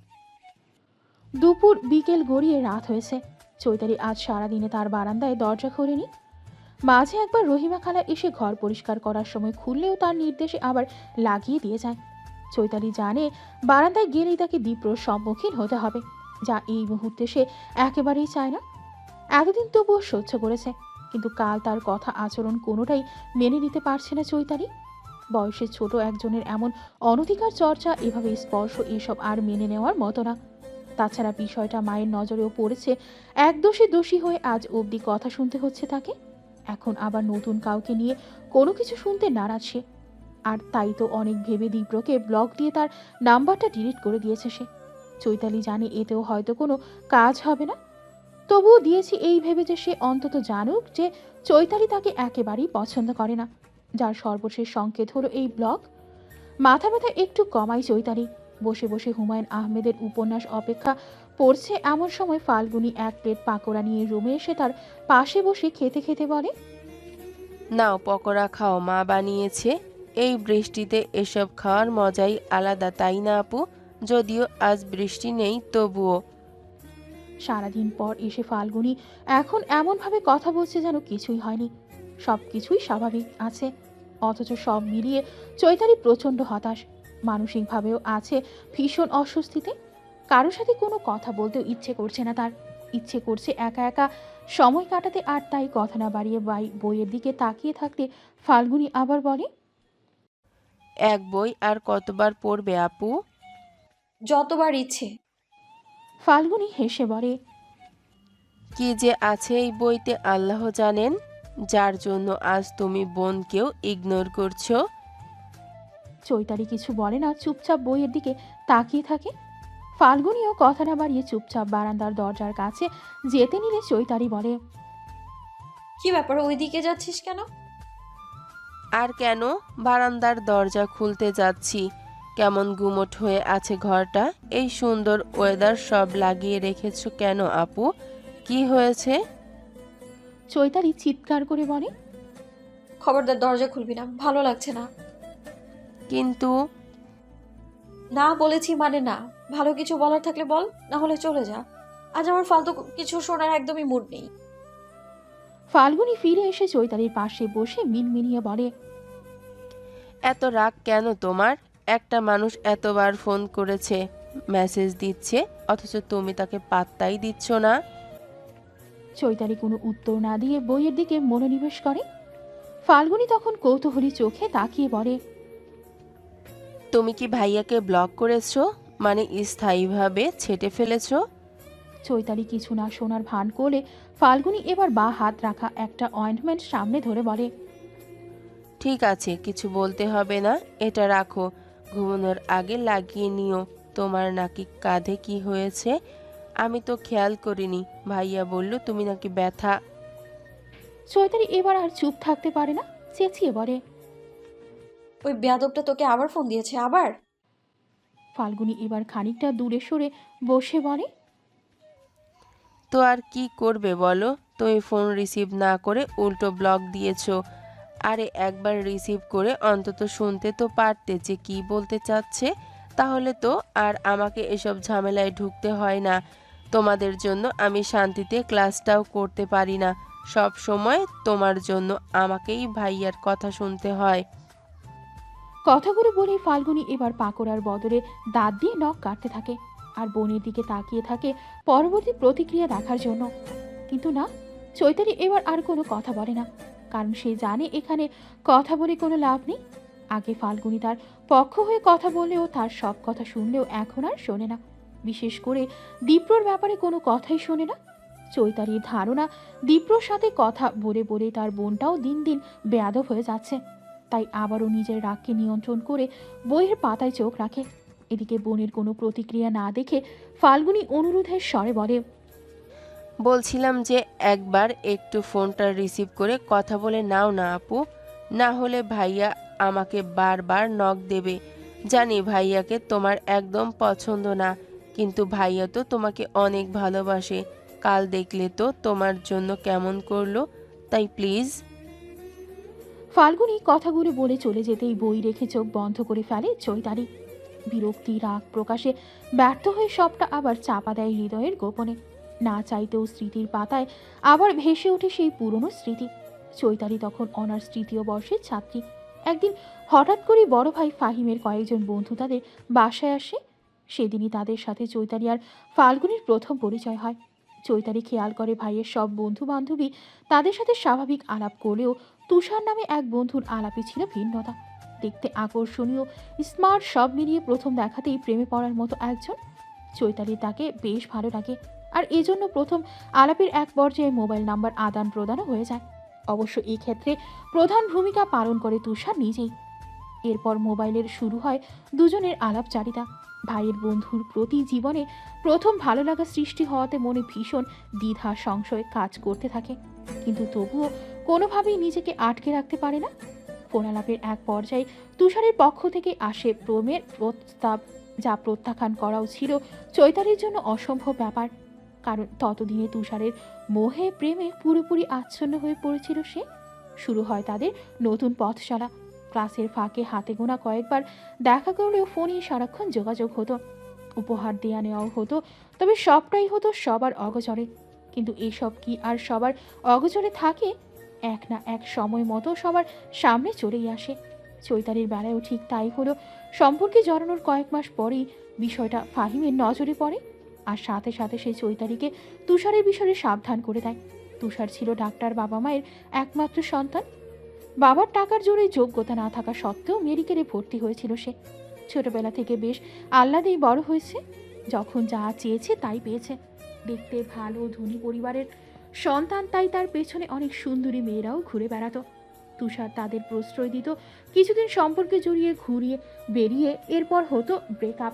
দুপুর বিকেল গড়িয়ে রাত হয়েছে। চৈতালি আজ সারাদিনে তার বারান্দায় দরজা খোলেনি। মাঝে একবার রহিমা খালা এসে ঘর পরিষ্কার করার সময় খুললেও তার নির্দেশে আবার লাগিয়ে দিয়ে যায়। চৈতালি জানে বারান্দায় গেলেই তাকে দীপ্রর সম্মুখীন হতে হবে, যা এই মুহূর্তে সে একেবারেই চায় না। এতদিন তবুও সহ্য করেছে, কিন্তু কাল তার কথা আচরণ কোনোটাই মেনে নিতে পারছে না চৈতালি। বয়সে ছোট একজনের এমন অনধিকার চর্চা, এভাবে স্পর্শ, এসব আর মেনে নেওয়ার মতো না। তাছাড়া বিষয়টা মায়ের নজরেও পড়েছে। এক দোষে দোষী হয়ে আজ অবধি কথা শুনতে হচ্ছে তাকে। এখন আবার নতুন কাউকে নিয়ে কোনো কিছু শুনতে নারাজ সে। আর তাই তো অনেক ভেবে দীপ্রকে ব্লক দিয়ে তার নাম্বারটা ডিলিট করে দিয়েছে সে। চৈতালি জানে এতেও হয়তো কোনো কাজ হবে না, তবুও দিয়েছি এই ভেবে যে সে অন্তত জানুক যে চৈতালি তাকে একেবারেই পছন্দ করে না, যার সর্বশেষ সংকেত হলো এই ব্লগ। মাথা ব্যথা একটু কমাই চৈতালি। বসে বসে হুমায়ুন আহমেদের উপন্যাস অপেক্ষা পড়ছে এমন সময় ফাল্গুনি এক প্লেট পাকোড়া নিয়ে রুমে এসে তার পাশে বসে খেতে খেতে বলে, নাও পকোড়া খাও, মা বানিয়েছে। এই বৃষ্টিতে এসব খাওয়ার মজাই আলাদা, তাই না আপু? যদিও আজ বৃষ্টি নেই তবুও। সারাদিন পর এসে ফাল্গুনি এখন এমনভাবে কথা বলছে যেন কিছুই হয়নি, সব কিছুই স্বাভাবিক আছে। অথচ সব মিলিয়ে চৈতালি প্রচণ্ড হতাশ, মানসিকভাবেও আছে ভীষণ অস্বস্তিতে। কারোর সাথে কোনো কথা বলতেও ইচ্ছে করছে না তার, ইচ্ছে করছে একা একা সময় কাটাতে। আর তাই কথা না বাড়িয়ে বইয়ের দিকে তাকিয়ে থাকতে ফাল্গুনি আবার বলে, এক বই আর কতবার পড়বে আপু? যতবার ইচ্ছে। ফাল্গুনি হেসে বলে, কি যে আছে এই বইতে আল্লাহ জানেন, যার জন্য আজ তুমি বোনকেও ইগনোর করছো। চৈতালি কিছু বলে না, চুপচাপ বইয়ের দিকে তাকিয়ে থাকে। ফাল্গুনিও কথা না বাড়িয়ে চুপচাপ বারান্দার দরজার কাছে যেতে নিলে চৈতালি বলে, কি ব্যাপার, ওইদিকে যাচ্ছিস কেন? আর কেন, বারান্দার দরজা খুলতে যাচ্ছি। কেমন গুমোট হয়ে আছে ঘরটা। এই সুন্দর ওয়েদার সব লাগিয়ে রেখেছো কেন আপু? কি হয়েছে? চৈতালি চিৎকার করে বলে, খবরদার দরজা খুলবি না, ভালো লাগছে না। কিন্তু না বলেছি মানে না। ভালো কিছু বলার থাকলে বল, না হলে চলে যা। আজ আমার ফালতু কিছু শোনার একদমই মুড নেই। ফাল্গুনি ফিরে এসে চৈতালির পাশে বসে মিনমিনিয়ে বলে, এত রাগ কেন তোমার? একটা মানুষ এতবার ফোন করেছে, মেসেজ দিচ্ছে, অথচ তুমি তাকে পাত্তাই দিচ্ছ না। চৈতালি কোনো উত্তর না দিয়ে বইয়ের দিকে মনোনিবেশ করে। ফাল্গুনি তখন কৌতূহলী চোখে তাকিয়ে বলে, তুমি কি ভাইয়াকে ব্লক করেছো? মানে স্থায়ীভাবে ছেটে ফেলেছো? চৈতালি কিছু না শোনার ভান করলে ফাল্গুনি এবার বা হাত রাখা একটা অয়েন্টমেন্ট সামনে ধরে বলে, ঠিক আছে, কিছু বলতে হবে না, এটা রাখো, ঘুমানোর আগে লাগিয়ে নিও। তোমার নাকি কাঁধে কি হয়েছে? আমি তো খেয়াল করিনি। ভাইয়া বলল তুমি নাকি ব্যথা। চৈতালি এবার আর চুপ থাকতে পারে না, চেঁচিয়ে বলে, ওই বেয়াদবটা তোকে আবার ফোন দিয়েছে? আবার? ফাল্গুনি এবার খানিকটা দূরে সরে বসে বলে, তো আর কি করবে বলো? তুমি ফোন রিসিভ না করে উল্টো ব্লক দিয়েছো। আরে একবার রিসিভ করে অন্তত শুনতে তো পারতে যে কি বলতে চাচ্ছে। তাহলে তো আর আমাকে এসব ঝামেলায় ঢুকতে হয় না। তোমাদের জন্য আমি শান্তিতে ক্লাসটাও করতে পারি না। সব সময় তোমার জন্য আমাকেই ভাইয়ার কথা শুনতে হয়। কথাগুলো বলে ফাল্গুনি এবার পাকোড়ার বদলে দাঁত দিয়ে নখ কাটতে থাকে আর বোনের দিকে তাকিয়ে থাকে পরবর্তী প্রতিক্রিয়া দেখার জন্য। কিন্তু না, চৈতালি এবার আর কোনো কথা বলে না, কারণ সে জানে এখানে কথা বলে কোনো লাভ নেই। আগে ফাল্গুনি তার পক্ষ হয়ে কথা বললেও, তার সব কথা শুনলেও এখন আর শোনে না। বিশেষ করে দীপ্রর ব্যাপারে কোনো কথাই শোনে না। চৈতালির ধারণা দীপ্রর সাথে কথা বলে বলে তার বোনটাও দিন দিন বেয়াদব হয়ে যাচ্ছে। তাই আবারও নিজের রাগকে নিয়ন্ত্রণ করে বইয়ের পাতায় চোখ রাখে। এদিকে বোনের কোনো প্রতিক্রিয়া না দেখে ফাল্গুনি অনুরোধের স্বরে বলে, বলছিলাম যে একবার একটু ফোনটা রিসিভ করে কথা বলে নাও না আপু। না হলে ভাইয়া আমাকে বারবার নক দেবে। জানি ভাইয়াকে তোমার একদম পছন্দ না, কিন্তু ভাইয়া তো তোমাকে অনেক ভালোবাসে। কাল দেখলে তো তোমার জন্য কেমন করলো। তাই প্লিজ। ফাল্গুনি কথাগুলো বলে চলে যেতেই বই রেখে চোখ বন্ধ করে ফেলে চৈতালি। বিরক্তি রাগ প্রকাশে ব্যর্থ হয়ে সবটা আবার চাপা দেয় হৃদয়ের গোপনে। না চাইতেও স্মৃতির পাতায় আবার ভেসে ওঠে সেই পুরনো স্মৃতি। চৈতালি তখন অনার্স তৃতীয় বর্ষের ছাত্রী। একদিন হঠাৎ করে বড় ভাই ফাহিমের কয়েকজন বন্ধু তাদের বাসায় আসে। সেদিনই তাদের সাথে চৈতালি আর ফাল্গুনির প্রথম পরিচয় হয়। চৈতালি খেয়াল করে ভাইয়ের সব বন্ধু বান্ধবী তাদের সাথে স্বাভাবিক আলাপ করলেও তুষার নামে এক বন্ধুর আলাপে ছিল ভিন্নতা। দেখতে আকর্ষণীয়, স্মার্ট, সব মিলিয়ে প্রথম দেখাতেই প্রেমে পড়ার মতো একজন। চৈতালি তাকে বেশ ভালো লাগে, আর এজন্য প্রথম আলাপের এক পর্যায়ে মোবাইল নাম্বার আদান প্রদানও হয়ে যায়। অবশ্য এই ক্ষেত্রে প্রধান ভূমিকা পালন করে তুষার নিজেই। এরপর মোবাইলের শুরু হয় দুজনের আলাপচারিতা। ভাইয়ের বন্ধুর প্রতি জীবনে প্রথম ভালো লাগা সৃষ্টি হওয়াতে মনে ভীষণ দ্বিধা সংশয় কাজ করতে থাকে, কিন্তু তবুও কোনোভাবেই নিজেকে আটকে রাখতে পারে না। ফোনালাপের এক পর্যায়ে তুষারের পক্ষ থেকে আসে প্রেমের প্রস্তাব, যা প্রত্যাখ্যান করাও ছিল চৈতালির জন্য অসম্ভব ব্যাপার, কারণ ততদিনে তুষারের মোহে প্রেমে পুরোপুরি আচ্ছন্ন হয়ে পড়েছিল সে। শুরু হয় তাদের নতুন পথচলা। ক্লাসের ফাঁকে হাতে গোনা কয়েকবার দেখা করলেও ফোনে সারাক্ষণ যোগাযোগ হতো, উপহার দেয়া নেওয়াও হতো, তবে সবটাই হতো সবার অগোচরে। কিন্তু এসব কি আর সবার অগোচরে থাকে? এক না এক সময় মতো সবার সামনে চলেই আসে। চৈতালির বেলায়ও ঠিক তাই হলো। সম্পর্কে জড়ানোর কয়েক মাস পরেই বিষয়টা ফাহিমের নজরে পড়ে, আর সাথে সাথে সে চৈতালিকে তুষারের বিষয়ে সাবধান করে দেয়। তুষার ছিল ডাক্তার বাবা মায়ের একমাত্র সন্তান। বাবার টাকার জোরে যোগ্যতা না থাকা সত্ত্বেও মেডিকেলে ভর্তি হয়েছিল সে। ছোটবেলা থেকে বেশ আহ্লাদেই বড় হয়েছে, যখন যা চেয়েছে তাই পেয়েছে। দেখতে ভালো ধনী পরিবারের সন্তান, তাই তার পেছনে অনেক সুন্দরী মেয়েরাও ঘুরে বেড়াতো। তুষার তাদের প্রশ্রয় দিত, কিছুদিন সম্পর্কে জড়িয়ে ঘুরিয়ে বেরিয়ে এরপর হতো ব্রেকআপ।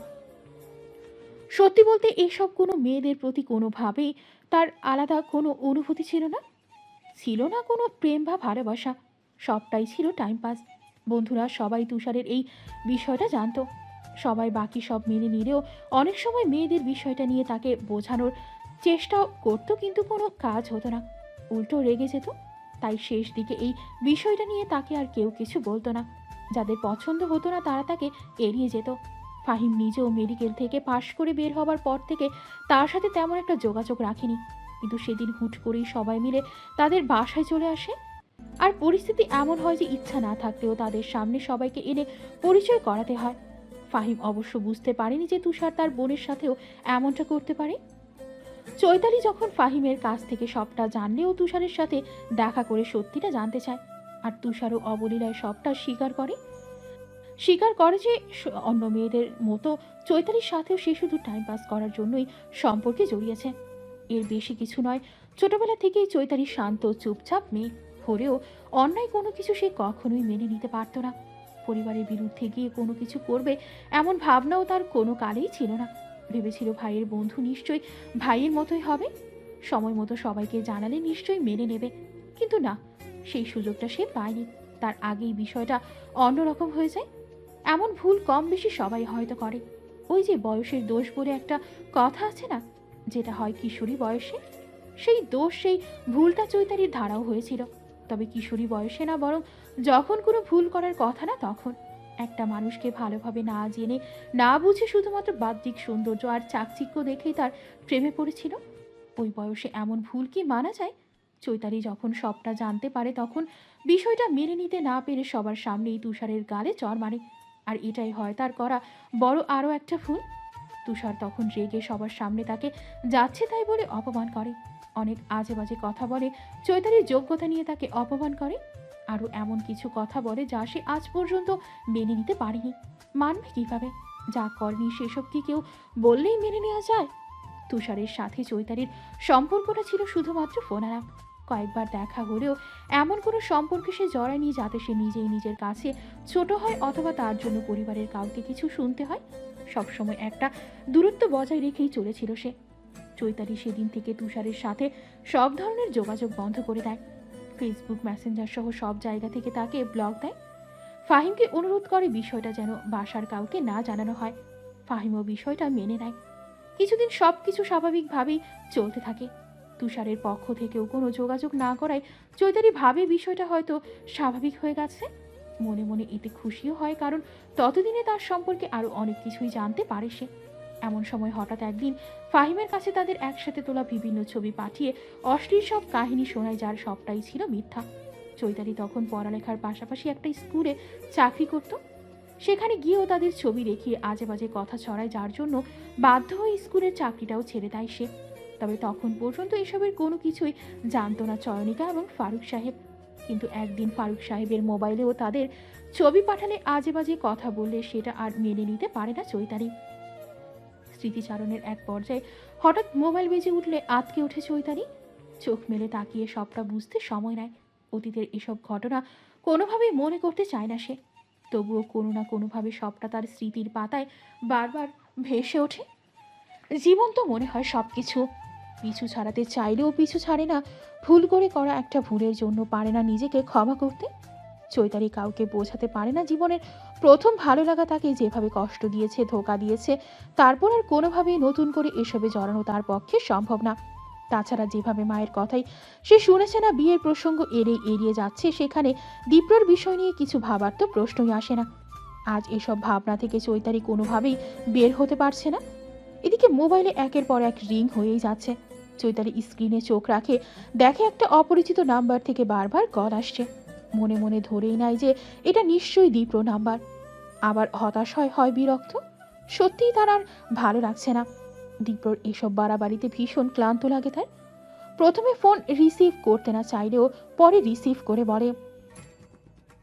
সত্যি বলতে এসব কোনো মেয়েদের প্রতি কোনোভাবেই তার আলাদা কোনো অনুভূতি ছিল না, ছিল না কোনো প্রেম বা ভালোবাসা, সবটাই ছিল টাইম পাস। বন্ধুরা সবাই তুষারের এই বিষয়টা জানতো, সবাই বাকি সব মেনে নিলেও অনেক সময় মেয়েদের বিষয়টা নিয়ে তাকে বোঝানোর চেষ্টাও করতো, কিন্তু কোনো কাজ হতো না, উল্টো রেগে যেত। তাই শেষ দিকে এই বিষয়টা নিয়ে তাকে আর কেউ কিছু বলতো না। যাদের পছন্দ হতো না তারা তাকে এড়িয়ে যেত। ফাহিম নিজেও মেডিকেল থেকে পাশ করে বের হবার পর থেকে তার সাথে তেমন একটা যোগাযোগ রাখেনি, কিন্তু সেদিন হুট করেই সবাই মিলে তাদের বাসায় চলে আসে। আর পরিস্থিতি এমন হয় যে ইচ্ছা না থাকলেও তাদের সামনে সবাইকে এনে পরিচয় করাতে হয়। ফাহিম অবশ্য বুঝতে পারেনি যে তুষার তার বোনের সাথেও এমনটা করতে পারে। চৈতালি যখন ফাহিমের কাছ থেকে সবটা জানলেও তুষারের সাথে দেখা করে সত্যিটা জানতে চায়, আর তুষারও অবলীলায় সবটা স্বীকার করে যে অন্য মেয়েদের মতো চৈতালির সাথেও সে শুধু টাইম পাস করার জন্যই সম্পর্কে জড়িয়েছে, এর বেশি কিছু নয়। ছোটবেলা থেকেই চৈতালি শান্ত চুপচাপ মেয়ে হলেও অন্যায় কোনো কিছু সে কখনোই মেনে নিতে পারত না। পরিবারের বিরুদ্ধে গিয়ে কোনো কিছু করবে এমন ভাবনাও তার কোনো কালেই ছিল না। ভেবেছিল ভাইয়ের বন্ধু নিশ্চয়ই ভাইয়ের মতোই হবে, সময় মতো সবাইকে জানালে নিশ্চয়ই মেনে নেবে, কিন্তু না, সেই সুযোগটা সে পায়নি। তার আগেই বিষয়টা অন্যরকম হয়ে যায়। এমন ভুল কম বেশি সবাই হয়তো করে। ওই যে বয়সের দোষ বলে একটা কথা আছে না, যেটা হয় কিশোরী বয়সে, সেই দোষ, সেই ভুলটা চৈতালির ধারাও হয়েছিল। তবে কিশোরী বয়সে না, বরং যখন কোনো ভুল করার কথা না তখন। একটা মানুষকে ভালোভাবে না জেনে না বুঝে শুধুমাত্র বাহ্যিক সৌন্দর্য আর চাকচিক্য দেখেই তার প্রেমে পড়েছিল। ওই বয়সে এমন ভুল কি মানা যায়? চৈতালি যখন সবটা জানতে পারে তখন বিষয়টা মেনে নিতে না পেরে সবার সামনেই তুষারের গালে চড় মারে। আর এটাই হয় তার করা বড় আরও একটা ভুল। তুষার তখন রেগে সবার সামনে তাকে যাচ্ছে তাই বলে অপমান করে, অনেক আজে বাজে কথা বলে, চৈতালির যোগ্যতা নিয়ে তাকে অপমান করে, আরও এমন কিছু কথা বলে যা সে আজ পর্যন্ত মেনে নিতে পারেনি। মানবে কিভাবে? যা করেনি সেসব কি কেউ বললেই মেনে নেওয়া যায়? তুষারের সাথে চৈতালির সম্পর্কটা ছিল শুধুমাত্র ফোনালাপ। কয়েকবার দেখা হলেও এমন কোনো সম্পর্কে সে জড়ায়নি যাতে সে নিজেই নিজের কাছে ছোট হয় অথবা তার জন্য পরিবারের কাউকে কিছু শুনতে হয়। সবসময় একটা দূরত্ব বজায় রেখেই চলেছিল সে। চৈতালি সেদিন থেকে তুষারের সাথে সব ধরনের যোগাযোগ বন্ধ করে দেয়। ফেসবুক, মেসেঞ্জার সহ সব জায়গা থেকে তাকে ব্লক দেয়। ফাহিমকে অনুরোধ করে বিষয়টা যেন বাসার কাউকে না জানানো হয়। ফাহিমও বিষয়টা মেনে নেয়। কিছুদিন সব কিছু স্বাভাবিকভাবেই চলতে থাকে। তুষারের পক্ষ থেকেও কোনো যোগাযোগ না করায় চৈতালি ভাবে বিষয়টা হয়তো স্বাভাবিক হয়ে গেছে। মনে মনে এতে খুশিও হয়, কারণ ততদিনে তার সম্পর্কে আরও অনেক কিছুই জানতে পারে সে। এমন সময় হঠাৎ একদিন ফাহিমের কাছে তাদের একসাথে তোলা বিভিন্ন ছবি পাঠিয়ে অশ্লীল সব কাহিনী শোনায়, যার সবটাই ছিল মিথ্যা। চৈতালি তখন পড়ালেখার পাশাপাশি একটা স্কুলে চাকরি করত। সেখানে গিয়েও তাদের ছবি দেখিয়ে আজে বাজে কথা ছড়ায়, যার জন্য বাধ্য হয়ে স্কুলের চাকরিটাও ছেড়ে দেয় সে। তবে তখন পর্যন্ত এসবের কোনো কিছুই জানতো না চয়নিকা এবং ফারুক সাহেব। কিন্তু একদিন ফারুক সাহেবের মোবাইলেও তাদের ছবি পাঠালে আজে বাজে কথা বললে সেটা আর মেনে নিতে পারে না চৈতালি। স্মৃতিচারণের এক পর্যায়ে হঠাৎ মোবাইল বেজে উঠলে আঁতকে ওঠে চৈতালি। চোখ মেলে তাকিয়ে সবটা বুঝতে সময় নেয়। অতীতের এসব ঘটনা কোনোভাবেই মনে করতে চায় না সে, তবুও কোনো না কোনোভাবে সবটা তার স্মৃতির পাতায় বারবার ভেসে ওঠে। জীবন তো মনে হয় সব কিছু। পিছু ছাড়াতে চাইলেও পিছু ছাড়ে না। ভুল করে করা একটা ভুলের জন্য পারে না নিজেকে ক্ষমা করতে। চৈতালি কাউকে বোঝাতে পারে না জীবনের প্রথম ভালো লাগা তাকে যেভাবে কষ্ট দিয়েছে, ধোঁকা দিয়েছে, তারপর আর কোনোভাবেই নতুন করে এসবে জড়ানো তার পক্ষে সম্ভব না। তাছাড়া যেভাবে মায়ের কথাই সে শুনেছে না বিয়ের প্রসঙ্গ এড়িয়ে যাচ্ছে, সেখানে দীপ্রর বিষয় নিয়ে কিছু ভাবার তো প্রশ্নই আসে না। আজ এসব ভাবনা থেকে চৈতালি কোনোভাবেই বের হতে পারছে না। এদিকে মোবাইলে একের পর এক রিং হয়েই যাচ্ছে। চৈতালি স্ক্রিনে চোখ রাখে, দেখে একটা অপরিচিত নাম্বার থেকে বারবার কল আসছে। মনে মনে ধরেই নাই যে এটা নিশ্চয়ই দীপ্র নাম্বার। আবার হতাশ হয় বিরক্ত। সত্যিই তার আর ভালো লাগছে না। দীপ্রর এসব বাড়াবাড়িতে ভীষণ ক্লান্ত লাগে তার। প্রথমে ফোন রিসিভ করতে না চাইলেও পরে রিসিভ করে বলে,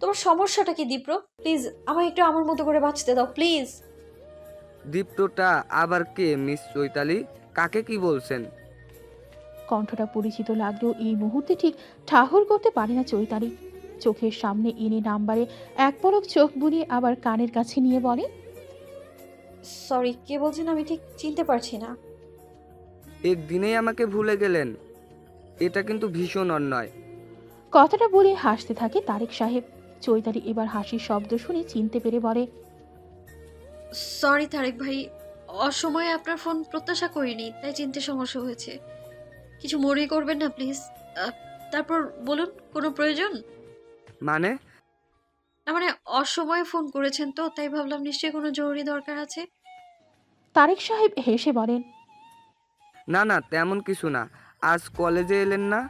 তোমার সমস্যাটা কি দীপ্র? প্লিজ আমায় একটু আমার মতো করে বাঁচতে দাও প্লিজ। দীপ্তটা আবার কে মিস চৈতালি? কাকে কি বলছেন? কণ্ঠটা পরিচিত লাগলেও এই মুহূর্তে ঠিক ঠাহর করতে পারে না চৈতালি। চোখের সামনে এনে নাম্বারে এক পলক চোখ বুলিয়ে আবার কানের কাছে নিয়ে বলে, সরি, কে বলছেন আমি ঠিক চিনতে পারছি না। একদিনেই আমাকে ভুলে গেলেন, এটা কিন্তু ভীষণ অন্যায়। কথাটা বলে হাসতে থাকে তারেক সাহেব। চৈতালি এবার হাসির শব্দ শুনে চিনতে পেরে বলে, সরি তারেক ভাই, অসময়ে আপনার ফোন প্রত্যাশা করিনি, তাই চিনতে সমস্যা হয়েছে। কিছু মনে করবেন না প্লিজ। তারপর বলুন, কোনো প্রয়োজন? মানে? না মানে অসময়ে ফোন করেছেন তো, তাই ভাবলাম নিশ্চয়ই কোনো জরুরি দরকার আছে। তারেক সাহেব হেসে বলেন, না না, তেমন কিছু না। আজ কলেজে এলেন না,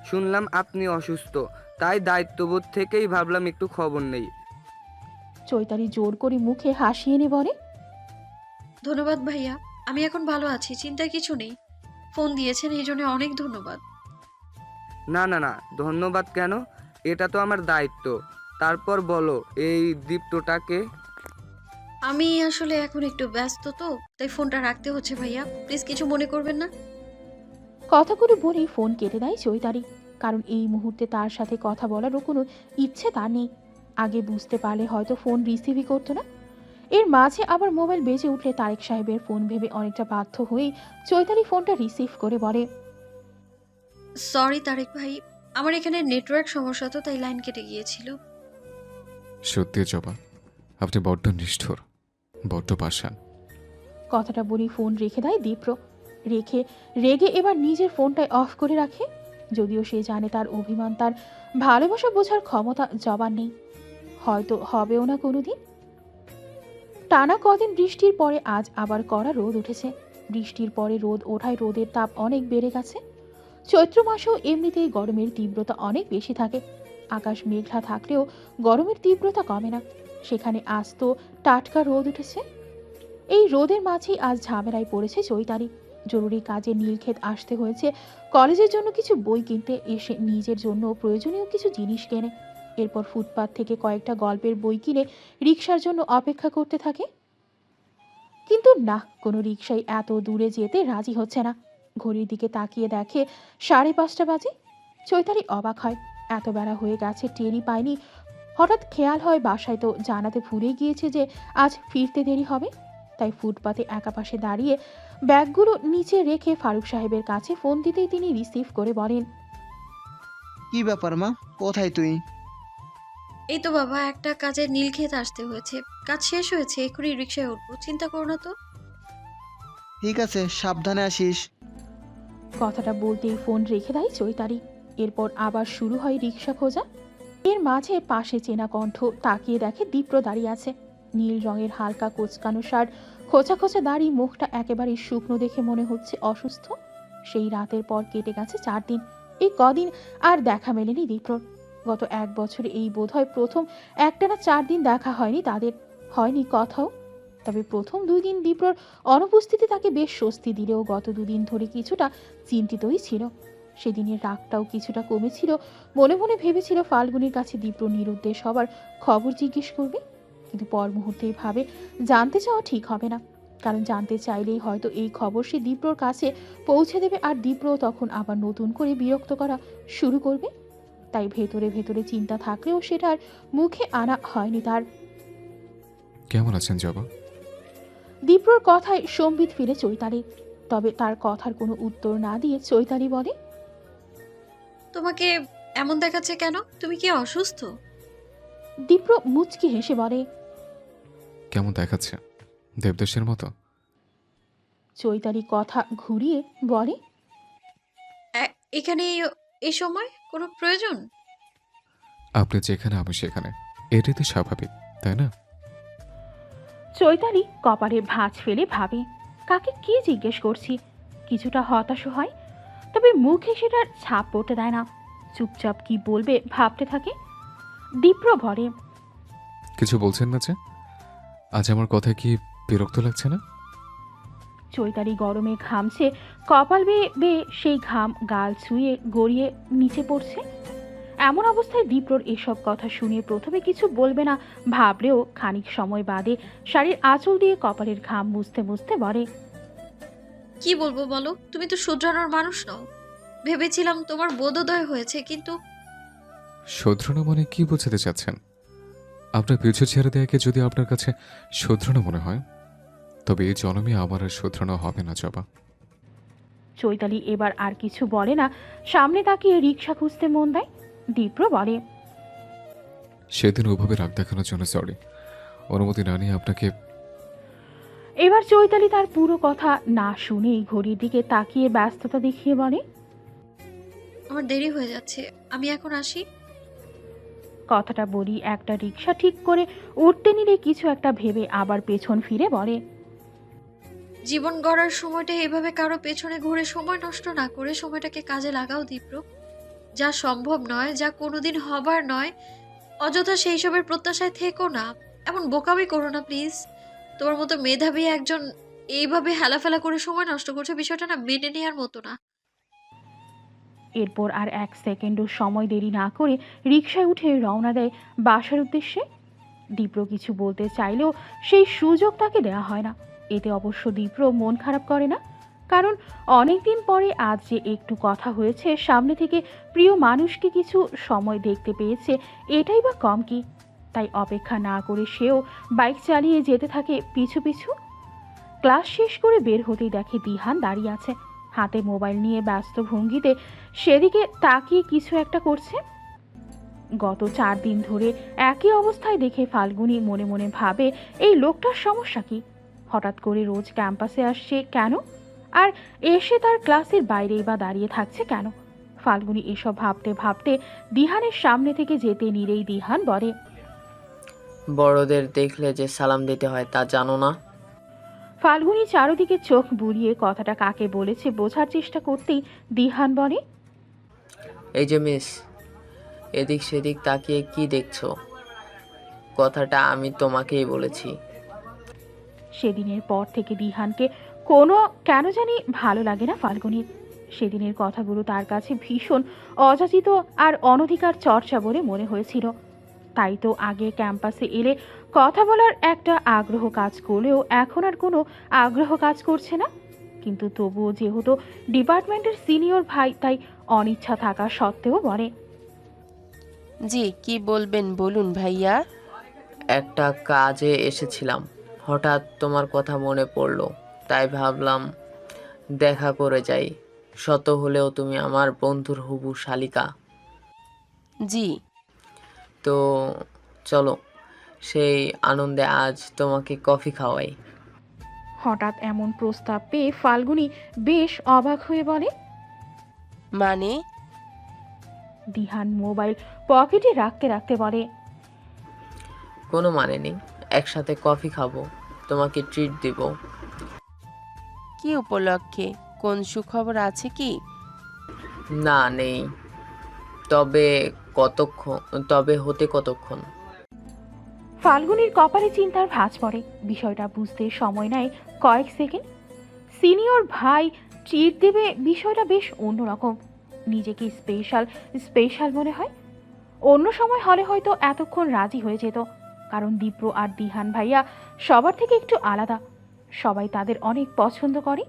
শুনলাম আপনি অসুস্থ, তাই দায়িত্ববোধ থেকেই ভাবলাম একটু খবর নেই। চৈতালি জোর করে মুখে হাসি এনে বলে, ধন্যবাদ ভাইয়া, আমি এখন ভালো আছি, চিন্তার কিছু নেই। ফোন দিয়েছেন এই জন্য অনেক ধন্যবাদ। না না না, ধন্যবাদ কেন? এটা তো আমার দায়িত্ব। তারপর বলো, এই দীপ্তটাকে? আমি আসলে এখন একটু ব্যস্ত তো, তাই ফোনটা রাখতে হচ্ছে ভাইয়া, প্লিজ কিছু মনে করবেন না। কথাগুলো বলেই ফোন কেটে দেয় চৈতালি। কারণ এই মুহূর্তে তার সাথে কথা বলারও কোনো ইচ্ছে তার নেই। আগে বুঝতে পারলে হয়তো ফোন রিসিভই করতো না। এর মাঝে আবার মোবাইল বেজে উঠলে তারেক সাহেবের ফোন ভেবে অনেকটা বাধ্য হয়েই চৈতালি ফোনটা রিসিভ করে বলে, সরি তারেক ভাই, আমার এখানে নেটওয়ার্ক সমস্যা তো, তাই লাইন কেটে গিয়েছিল। সত্যি জবা, আপনি বড্ড নিষ্ঠুর, বড্ড পাষাণ। কথাটা বলি ফোন রেখে দেয় দীপ্র। রেগে এবার নিজের ফোনটাই অফ করে রাখে। যদিও সে জানে তার অভিমান, তার ভালোবাসা বোঝার ক্ষমতা জবার নেই, হয়তো হবেও না কোনোদিন। টানা কদিন বৃষ্টির পরে আজ আবার কড়া রোদ উঠেছে। বৃষ্টির পরে রোদ ওঠায় রোদের তাপ অনেক বেড়ে গেছে। চৈত্র মাসেও এমনিতেই গরমের তীব্রতা অনেক বেশি থাকে। আকাশ মেঘলা থাকলেও গরমের তীব্রতা কমে না। সেখানে আজ তো টাটকা রোদ উঠেছে। এই রোদের মাঝেই আজ ঝামেলায় পড়েছে চৈতালি। জরুরি কাজে নীলক্ষেত আসতে হয়েছে। কলেজের জন্য কিছু বই কিনতে এসে নিজের জন্য প্রয়োজনীয় কিছু জিনিস কেনে। এরপর ফুটপাত থেকে কয়েকটা গল্পের বই কিনে রিকশার জন্য অপেক্ষা করতে থাকে। কিন্তু না, কোনো রিকশাই এত দূরে যেতে রাজি হচ্ছে না। ঘড়ির দিকে তাকিয়ে দেখে 5:30 বাজে। চৈতালি অবাক হয়, এত বেলা হয়ে গেছে টেরই পায়নি। হঠাৎ খেয়াল হয় বাসায় তো জানাতে ভুলে গিয়েছে যে আজ ফিরতে দেরি হবে। তাই ফুটপাতে একা পাশে দাঁড়িয়ে ব্যাগগুলো নিচে রেখে ফারুক সাহেবের কাছে ফোন দিতেই তিনি রিসিভ করে বলেন, কি ব্যাপার মা, কোথায় তুই? এই তো বাবা, একটা কাজের নীলক্ষেত আসতে হয়েছে, কাজ শেষ হয়েছে, এখনই রিক্সায় উঠবো, চিন্তা করো না তো। ঠিক আছে, সাবধানে আসিস। কথাটা বলতেই ফোন রেখে দেয় চৈতালি। এরপর আবার শুরু হয় রিক্সা খোঁজা। এর মাঝে পাশে চেনা কণ্ঠ তাকিয়ে দেখে দীপ্র দাঁড়িয়ে আছে। নীল রঙের হালকা কোচকানো শার্ট, খোঁচা খোঁচা দাড়ি, মুখটা একেবারে শুকনো দেখে মনে হচ্ছে অসুস্থ। সেই রাতের পর কেটে গেছে 4 দিন। এই কদিন আর দেখা মেলেনি দীপ্রর। গত 1 বছরে এই বোধহয় প্রথম একটানা 4 দিন দেখা হয়নি তাদের, হয়নি কথাও। তবে প্রথম 2 দিন দীপ্রর অনুপস্থিতি তাকে বেশ স্বস্তি দিলেও গত 2 দিন ধরে কিছুটা চিন্তিতই ছিল। সেদিনের রাগটাও কিছুটা কমেছিল। মনে মনে ভেবেছিল ফাল্গুনির কাছে দীপ্র নিরুদ্দেশ হবার খবর জিজ্ঞেস করবে। কিন্তু পর মুহূর্তেই ভাবে জানতে চাওয়া ঠিক হবে না। কারণ জানতে চাইলেই হয়তো এই খবর সে দীপ্রর কাছে পৌঁছে দেবে, আর দীপ্র তখন আবার নতুন করে বিরক্ত করা শুরু করবে। তাই ভেতরে ভেতরে চিন্তা থাকলেও সেটার মুখে আনা হয়নি তার। কেমন আছেন জবা? দীপ্রর কথায় সম্বিত ফিরে চৈতালি, তবে তার কথার কোনো উত্তর না দিয়ে চৈতালি বলে, তোমাকে এমন দেখাচ্ছে কেন? তুমি কি অসুস্থ? দীপ্র মুচকি হেসে বলে। কেমন দেখাচ্ছে? দেবদাসের মতো? চৈতালি কথা ঘুরিয়ে বলে, এখানে এই সময় কোনো প্রয়োজন? আপনি যেখানে আমি সেখানে, এটাই তো স্বাভাবিক, তাই না? চৈতালি কপালে ভাঁজ ফেলে ভাবে, কাকে কি জিজ্ঞেস করছি। কিছুটা হতাশ হয়, তবে মুখে সেটার ছাপ পড়তে দেয় না। চুপচাপ কি বলবে ভাবতে থাকে। দীপ্র বলে, কিছু বলছেন না যে? আজ আমার কথা কি বিরক্ত লাগছে না? চৈতালি গরমে ঘামছে, কপাল বেয়ে বেয়ে সেই ঘাম গাল ছুঁয়ে গড়িয়ে নিচে পড়ছে। এমন অবস্থায় দীপ্রর এসব কথা শুনে প্রথমে কিছু বলবে না ভাবলেও খানিক সময় বাদে শাড়ির আঁচল দিয়ে কপালের ঘাম মুছতে মুছতে বলে, কি বলবো বলো? তুমি তো শুধরানোর মানুষ নও। ভেবেছিলাম তোমার বোধোদয় হয়েছে, কিন্তু শোধরানো মানে কি বোঝাতে চাচ্ছেন? আপনার পিছু ছেড়ে দেয়াকে যদি আপনার কাছে শোধরানো মনে হয়, তবে এই জন্মে আমার আর শোধরানো হবে না জবা। চৈতালি এবার আর কিছু বলে না, সামনে তাকিয়ে রিক্সা খুঁজতে মন দেয়। দীপ্র বলে, সেদিন ওভাবে রাগ দেখানোর জন্য সরি। অনুমতি না নিয়ে আপনাকে। এবার চৈতালি তার পুরো কথা না শুনেই ঘড়ির দিকে তাকিয়ে ব্যস্ততা দেখিয়ে বলে, আমার দেরি হয়ে যাচ্ছে, আমি এখন আসি। কথাটা বলি একটা রিক্সা ঠিক করে উঠতে নিলে কিছু একটা ভেবে আবার পেছন ফিরে বলে, জীবন গড়ার সময়টা এভাবে কারো পেছনে ঘুরে সময় নষ্ট না করে সময়টাকে কাজে লাগাও দীপ্র। যা সম্ভব নয়, যা কোনোদিন হবার নয়, অযথা সেই সবের প্রত্যাশায় থেকো না। এমন বোকামি করো না প্লিজ। তোমার মতো মেধাবী একজন এইভাবে হেলাফেলা করে সময় নষ্ট করছে, বিষয়টা না মেনে নেওয়ার মতো না। এরপর আর এক সেকেন্ডও সময় দেরি না করে রিকশায় উঠে রওনা দেয় বাসার উদ্দেশ্যে। দীপ্র কিছু বলতে চাইলেও সেই সুযোগ তাকে দেওয়া হয় না। এতে অবশ্য দীপ্র মন খারাপ করে না, কারণ অনেকদিন পরে আজ যে একটু কথা হয়েছে, সামনে থেকে প্রিয় মানুষকে কিছু সময় দেখতে পেয়েছে, এটাই বা কম কি। তাই অপেক্ষা না করে সেও বাইক চালিয়ে যেতে থাকে পিছু পিছু। ক্লাস শেষ করে বের হতেই দেখে দিহান দাঁড়িয়ে আছে, হাতে মোবাইল নিয়ে ব্যস্ত ভঙ্গিতে সেদিকে তাকিয়ে কিছু একটা করছে। গত 4 দিন ধরে একই অবস্থায় দেখে ফাল্গুনী মনে মনে ভাবে, এই লোকটার সমস্যা কি? হঠাৎ করে রোজ ক্যাম্পাসে আসছে কেন, আর এসে তার ক্লাসের বাইরেই বা দাঁড়িয়ে থাকছে কেন? ফাল্গুনী এসব ভাবতে ভাবতে দিহানের সামনে থেকে যেতে নিলেই দিহান বলে, বড়দের দেখলে যে সালাম দিতে হয় তা জানো না? ফাল্গুনী চারদিকে চোখ বুলিয়ে কথাটা কাকে বলেছে বোঝার চেষ্টা করতেই দিহান বলে, এই যে মিস, এদিক সেদিক তাকিয়ে কি দেখছো? কথাটা আমি তোমাকেই বলেছি। সেদিনের পর থেকে দিহানকে কোনো কেন জানি ভালো লাগে না ফাল্গুনীর। সেদিনের কথাগুলো তার কাছে ভীষণ অযাচিত আর অনধিকার চর্চা বলে মনে হয়েছিল। তাই তো আগে ক্যাম্পাসে এলে কথা বলার একটা আগ্রহ কাজ করলেও এখন আর কোনো আগ্রহ কাজ করছে না। কিন্তু তবুও যেহেতু ডিপার্টমেন্টের সিনিয়র ভাই, তাই অনিচ্ছা থাকা সত্ত্বেও বলে, জি কি বলবেন বলুন ভাইয়া। একটা কাজে এসেছিলাম, হঠাৎ তোমার কথা মনে পড়লো, তাই ভাবলাম দেখা করে যাই। শত হলেও তুমি আমার বন্ধুর হবু শালিকা। জি তো চলো, সেই আনন্দে আজ তোমাকে কফি খাওয়াই। হঠাৎ এমন প্রস্তাব পেয়ে ফাল্গুনী বেশ অবাক হয়ে বলে, মানে? দিহান মোবাইল পকেটে রাখতে রাখতে বলে, কোনো মানে নেই, একসাথে কফি খাবো, তোমাকে ট্রিট দিব। কি উপলক্ষে? কোন সুখবর আছে কি? না নেই, তবে হতে কতক্ষণ? ফাল্গুনীর কপালে চিন্তার ভাঁজ পড়ে। বিষয়টা বুঝতে সময় নেয় কয়েক সেকেন্ড। সিনিয়র ভাই ট্রিট দেবে, বিষয়টা বেশ অন্যরকম। নিজেকে স্পেশাল মনে হয়। অন্য সময় হলে হয়তো এতক্ষণ রাজি হয়ে যেত, কারণ দীপ্র আর দিহান ভাইয়া সবার থেকে একটু আলাদা। সবাই তাদের অনেক পছন্দ করে।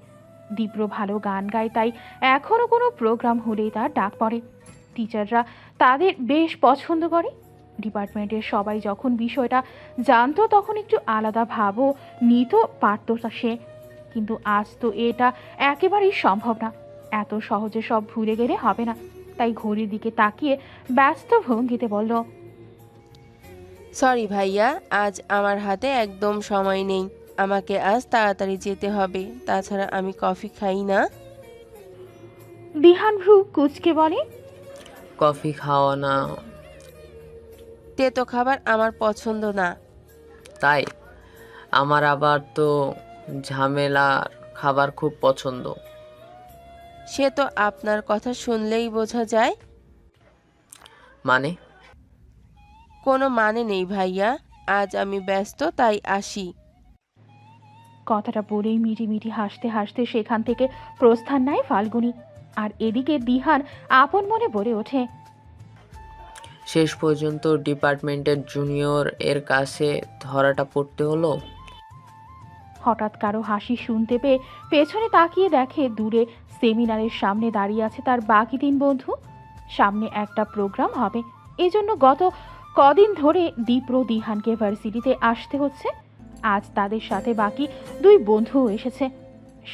দীপ্র ভালো গান গায়, তাই এখনও কোনো প্রোগ্রাম হলেই তার ডাক পড়ে। টিচাররা তাদের বেশ পছন্দ করে। ডিপার্টমেন্টের সবাই যখন বিষয়টা জানতো তখন একটু আলাদা ভাবও নিত পারত সে, কিন্তু আজ তো এটা একেবারেই সম্ভব না। এত সহজে সব ভুলে গেলে হবে না। তাই ঘড়ির দিকে তাকিয়ে ব্যস্ত ভঙ্গিতে বলল, সরি ভাইয়া, আজ আমার হাতে একদম সময় নেই। আমাকে আজ তাড়াতাড়ি যেতে হবে, তাছাড়া আমি কফি খাই না। দিহান ভ্রু কুচকে বলে, কফি খাওয়া না? তেতো খাবার আমার পছন্দ না। তাই? আমার আবার তো ঝামেলার খাবার খুব পছন্দ। সে তো আপনার কথা শুনলেই বোঝা যায়। মানে? কোনো মানে নেই ভাইয়া, আজ আমি ব্যস্ত তাই আসি। কথাটা বলেই মিটিমিটি হাসতে হাসতে সেখান থেকে প্রস্থান নেয় ফাল্গুনী। আর এদিকে দিহান আপন মনে বলে ওঠে, শেষ পর্যন্ত ডিপার্টমেন্টের জুনিয়র এর কাছে ধরাটা পড়তে হলো। হঠাৎ কারো হাসি শুনতে পেয়ে পেছনে তাকিয়ে দেখে দূরে সেমিনারের সামনে দাঁড়িয়ে আছে তার বাকি 3 বন্ধু। সামনে একটা প্রোগ্রাম হবে, এজন্য গত কদিন ধরে দীপ্র দিহানকে ভার্সিটিতে আসতে হচ্ছে। আজ তাদের সাথে বাকি 2 বন্ধুও এসেছে।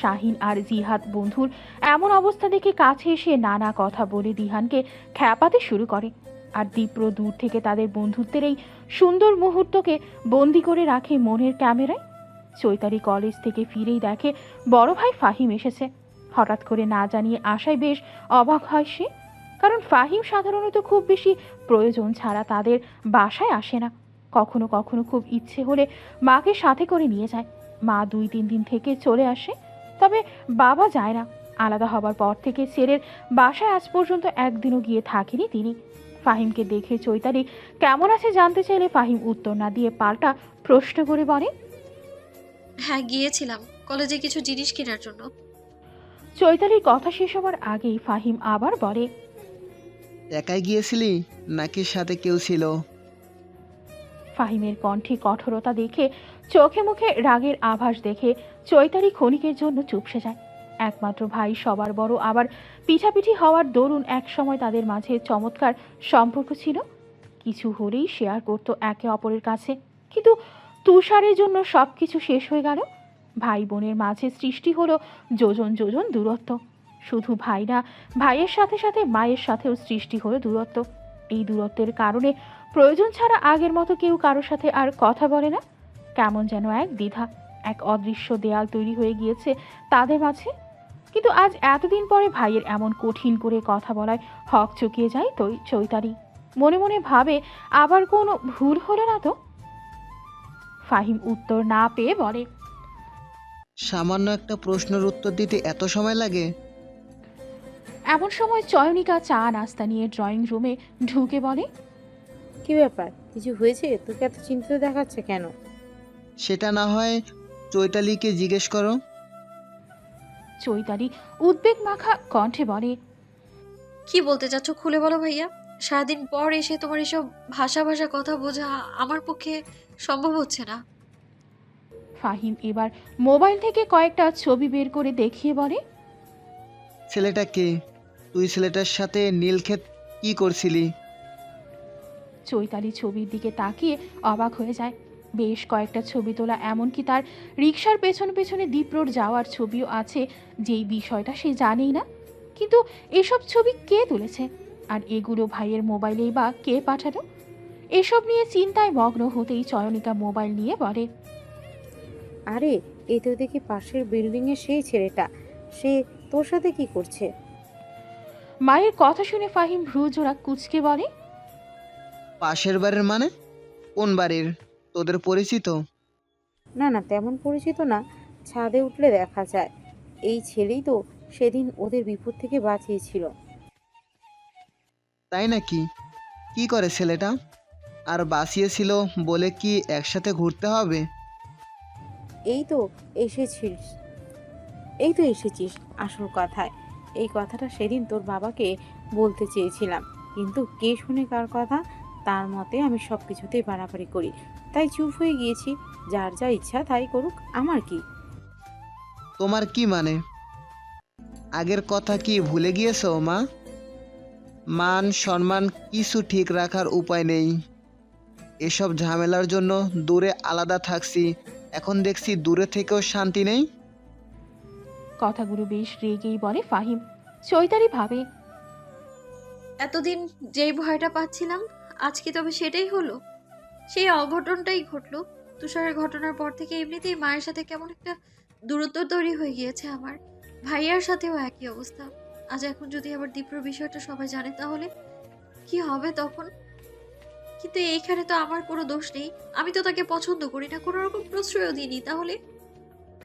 শাহিন আর জিহাদ বন্ধুর এমন অবস্থা দেখে কাছে এসে নানা কথা বলে দিহানকে খ্যাপাতে শুরু করে। আর দীপ্র দূর থেকে তাদের বন্ধুত্বের এই সুন্দর মুহূর্তকে বন্দি করে রাখে মনের ক্যামেরায়। চৈতালি কলেজ থেকে ফিরেই দেখে বড় ভাই ফাহিম এসেছে। হঠাৎ করে না জানিয়ে আসায় বেশ অবাক হয় সে, কারণ ফাহিম সাধারণত খুব বেশি প্রয়োজন ছাড়া তাদের বাসায় আসে না। কখনো কখনো খুব ইচ্ছে হলে মাকে সাথে করে নিয়ে যায়। মা 2-3 দিন থেকে চলে আসে, তবে বাবা যায় না। আলাদা হবার পর থেকে ছেলের বাসায় আজ পর্যন্ত একদিনও গিয়ে থাকেনি তিনি। ফাহিমকে দেখে চৈতালি কেমন আছে জানতে চাইলে ফাহিম উত্তর না দিয়ে পাল্টা প্রশ্ন করে বলে, হ্যাঁ গিয়েছিলাম কলেজে কিছু জিনিস কেনার জন্য। চৈতালির কথা শেষ হবার আগেই ফাহিম আবার বলে, একাই গিয়েছিলি নাকি সাথে কেউ ছিল? ফাহিমের কণ্ঠে কঠোরতা দেখে, চোখে মুখে রাগের আভাস দেখে চৈতালি ক্ষণিকের জন্য চুপসে যায়। একমাত্র ভাই সবার বড়, আবার পিঠাপিঠি হওয়ার দরুন একসময় তাদের মাঝে চমৎকার সম্পর্ক ছিল। কিছু হলেই শেয়ার করত একে অপরের কাছে, কিন্তু তুষারের জন্য সব কিছু শেষ হয়ে গেল। ভাই বোনের মাঝে সৃষ্টি হলো যোজন যোজন দূরত্ব। শুধু ভাই না, ভাইয়ের সাথে সাথে মায়ের সাথেও সৃষ্টি হলো দূরত্ব। এই দূরত্বের কারণে প্রয়োজন ছাড়া আগের মতো কেউ কারোর সাথে আর কথা বলে না। কেমন যেন এক দ্বিধা, এক অদৃশ্য দেয়াল তৈরি হয়ে গিয়েছে তাদের মাঝে। কিন্তু আজ এতদিন পরে ভাইয়ের এমন কঠিন করে কথা বলায় হক চুকিয়ে যায় চৈতালি। মনে মনে ভাবে, আবার কোনো ভুল হলো না তো? ফাহিম উত্তর না পেয়ে বলে, সামান্য একটা প্রশ্নের উত্তর দিতে এত সময় লাগে? এমন সময় চয়নিকা চা নাস্তা নিয়ে ড্রয়িং রুমে ঢুকে বলে, কি ব্যাপার, কিছু হয়েছে? তোকে এত চিন্তিত দেখাচ্ছে কেন? সেটা না হয় চৈতালিকে জিজ্ঞেস করো। চৈতালি উদ্বেগ মাখা কণ্ঠে বলে, কি বলতে চাচ্ছ খুলে বলো ভাইয়া। সারাদিন পর এসে তোমার এসব ভাষা ভাষা কথা বোঝা আমার পক্ষে সম্ভব হচ্ছে না। ফাহিম এবার মোবাইল থেকে কয়েকটা ছবি বের করে দেখিয়ে বলে, ছেলেটা কে? তুই ছেলেটার সাথে নীলক্ষেত কি করছিলি? চৈতালি ছবির দিকে তাকিয়ে অবাক হয়ে যায়। বেশ কয়েকটা ছবি তোলা, এমনকি তার রিকশার পেছনে পেছনে দীপ্রর যাওয়ার ছবিও আছে, যেই বিষয়টা সে জানেই না। কিন্তু এসব ছবি কে তুলেছে, আর এগুলো ভাইয়ের মোবাইলেই বা কে পাঠালো? এসব নিয়ে চিন্তায় মগ্ন হতেই চয়নিকা মোবাইল নিয়ে বলে, আরে এই তো দেখি পাশের বিল্ডিংয়ে সেই ছেলেটা, সে তোর সাথে কি করছে? মায়ের কথা শুনে ফাহিম ভ্রু জোড়া কুচকে বলে, পাশের বাড়ির মানে? কোন বাড়ির? তোদের পরিচিত? না না, তেমন পরিচিত না, ছাদে উঠলে দেখা যায়। এই ছেলেই তো সেদিন ওদের বিপদ থেকে বাঁচিয়েছিল। তাই নাকি? কি করে ছেলেটা? আর বাঁচিয়েছিল বলে কি একসাথে ঘুরতে হবে? এই তো এসেছিস, এই তো এসেছিস আসল কথায়। এই কথাটা সেদিন তোর বাবাকে বলতে চেয়েছিলাম, কিন্তু কে শুনে কার কথা? তার মতে আমি সব কিছুতেই বাড়াবাড়ি করি, তাই চুপ হয়ে গিয়েছি। যার যা ইচ্ছা তাই করুক, আমার কি? তোমার কি মানে? আগের কথা কি ভুলে গিয়েছো মা? মান সম্মান কিছু ঠিক রাখার উপায় নেই। এসব ঝামেলার জন্য দূরে আলাদা থাকছি, এখন দেখছি দূরে থেকেও শান্তি নেই। কথাগুলো বেশ রেগেই বলে ফাহিম। চৈতালি ভাবে, এতদিন যেই ভয়টা পাচ্ছিলাম আজকে তবে সেটাই হলো। সেই অঘটনটাই ঘটলো। তুষারের ঘটনার পর থেকে এমনিতেই মায়ের সাথে কেমন একটা দূরত্ব তৈরি হয়ে গিয়েছে আমার। ভাইয়ার সাথেও একই অবস্থা। আজ এখন যদি আবার দীপ্রর বিষয়টা সবাই জানে তাহলে কি হবে তখন? কিন্তু এইখানে তো আমার কোনো দোষ নেই। আমি তো তাকে পছন্দ করি না, কোনো রকম প্রশ্রয়ও দিইনি। তাহলে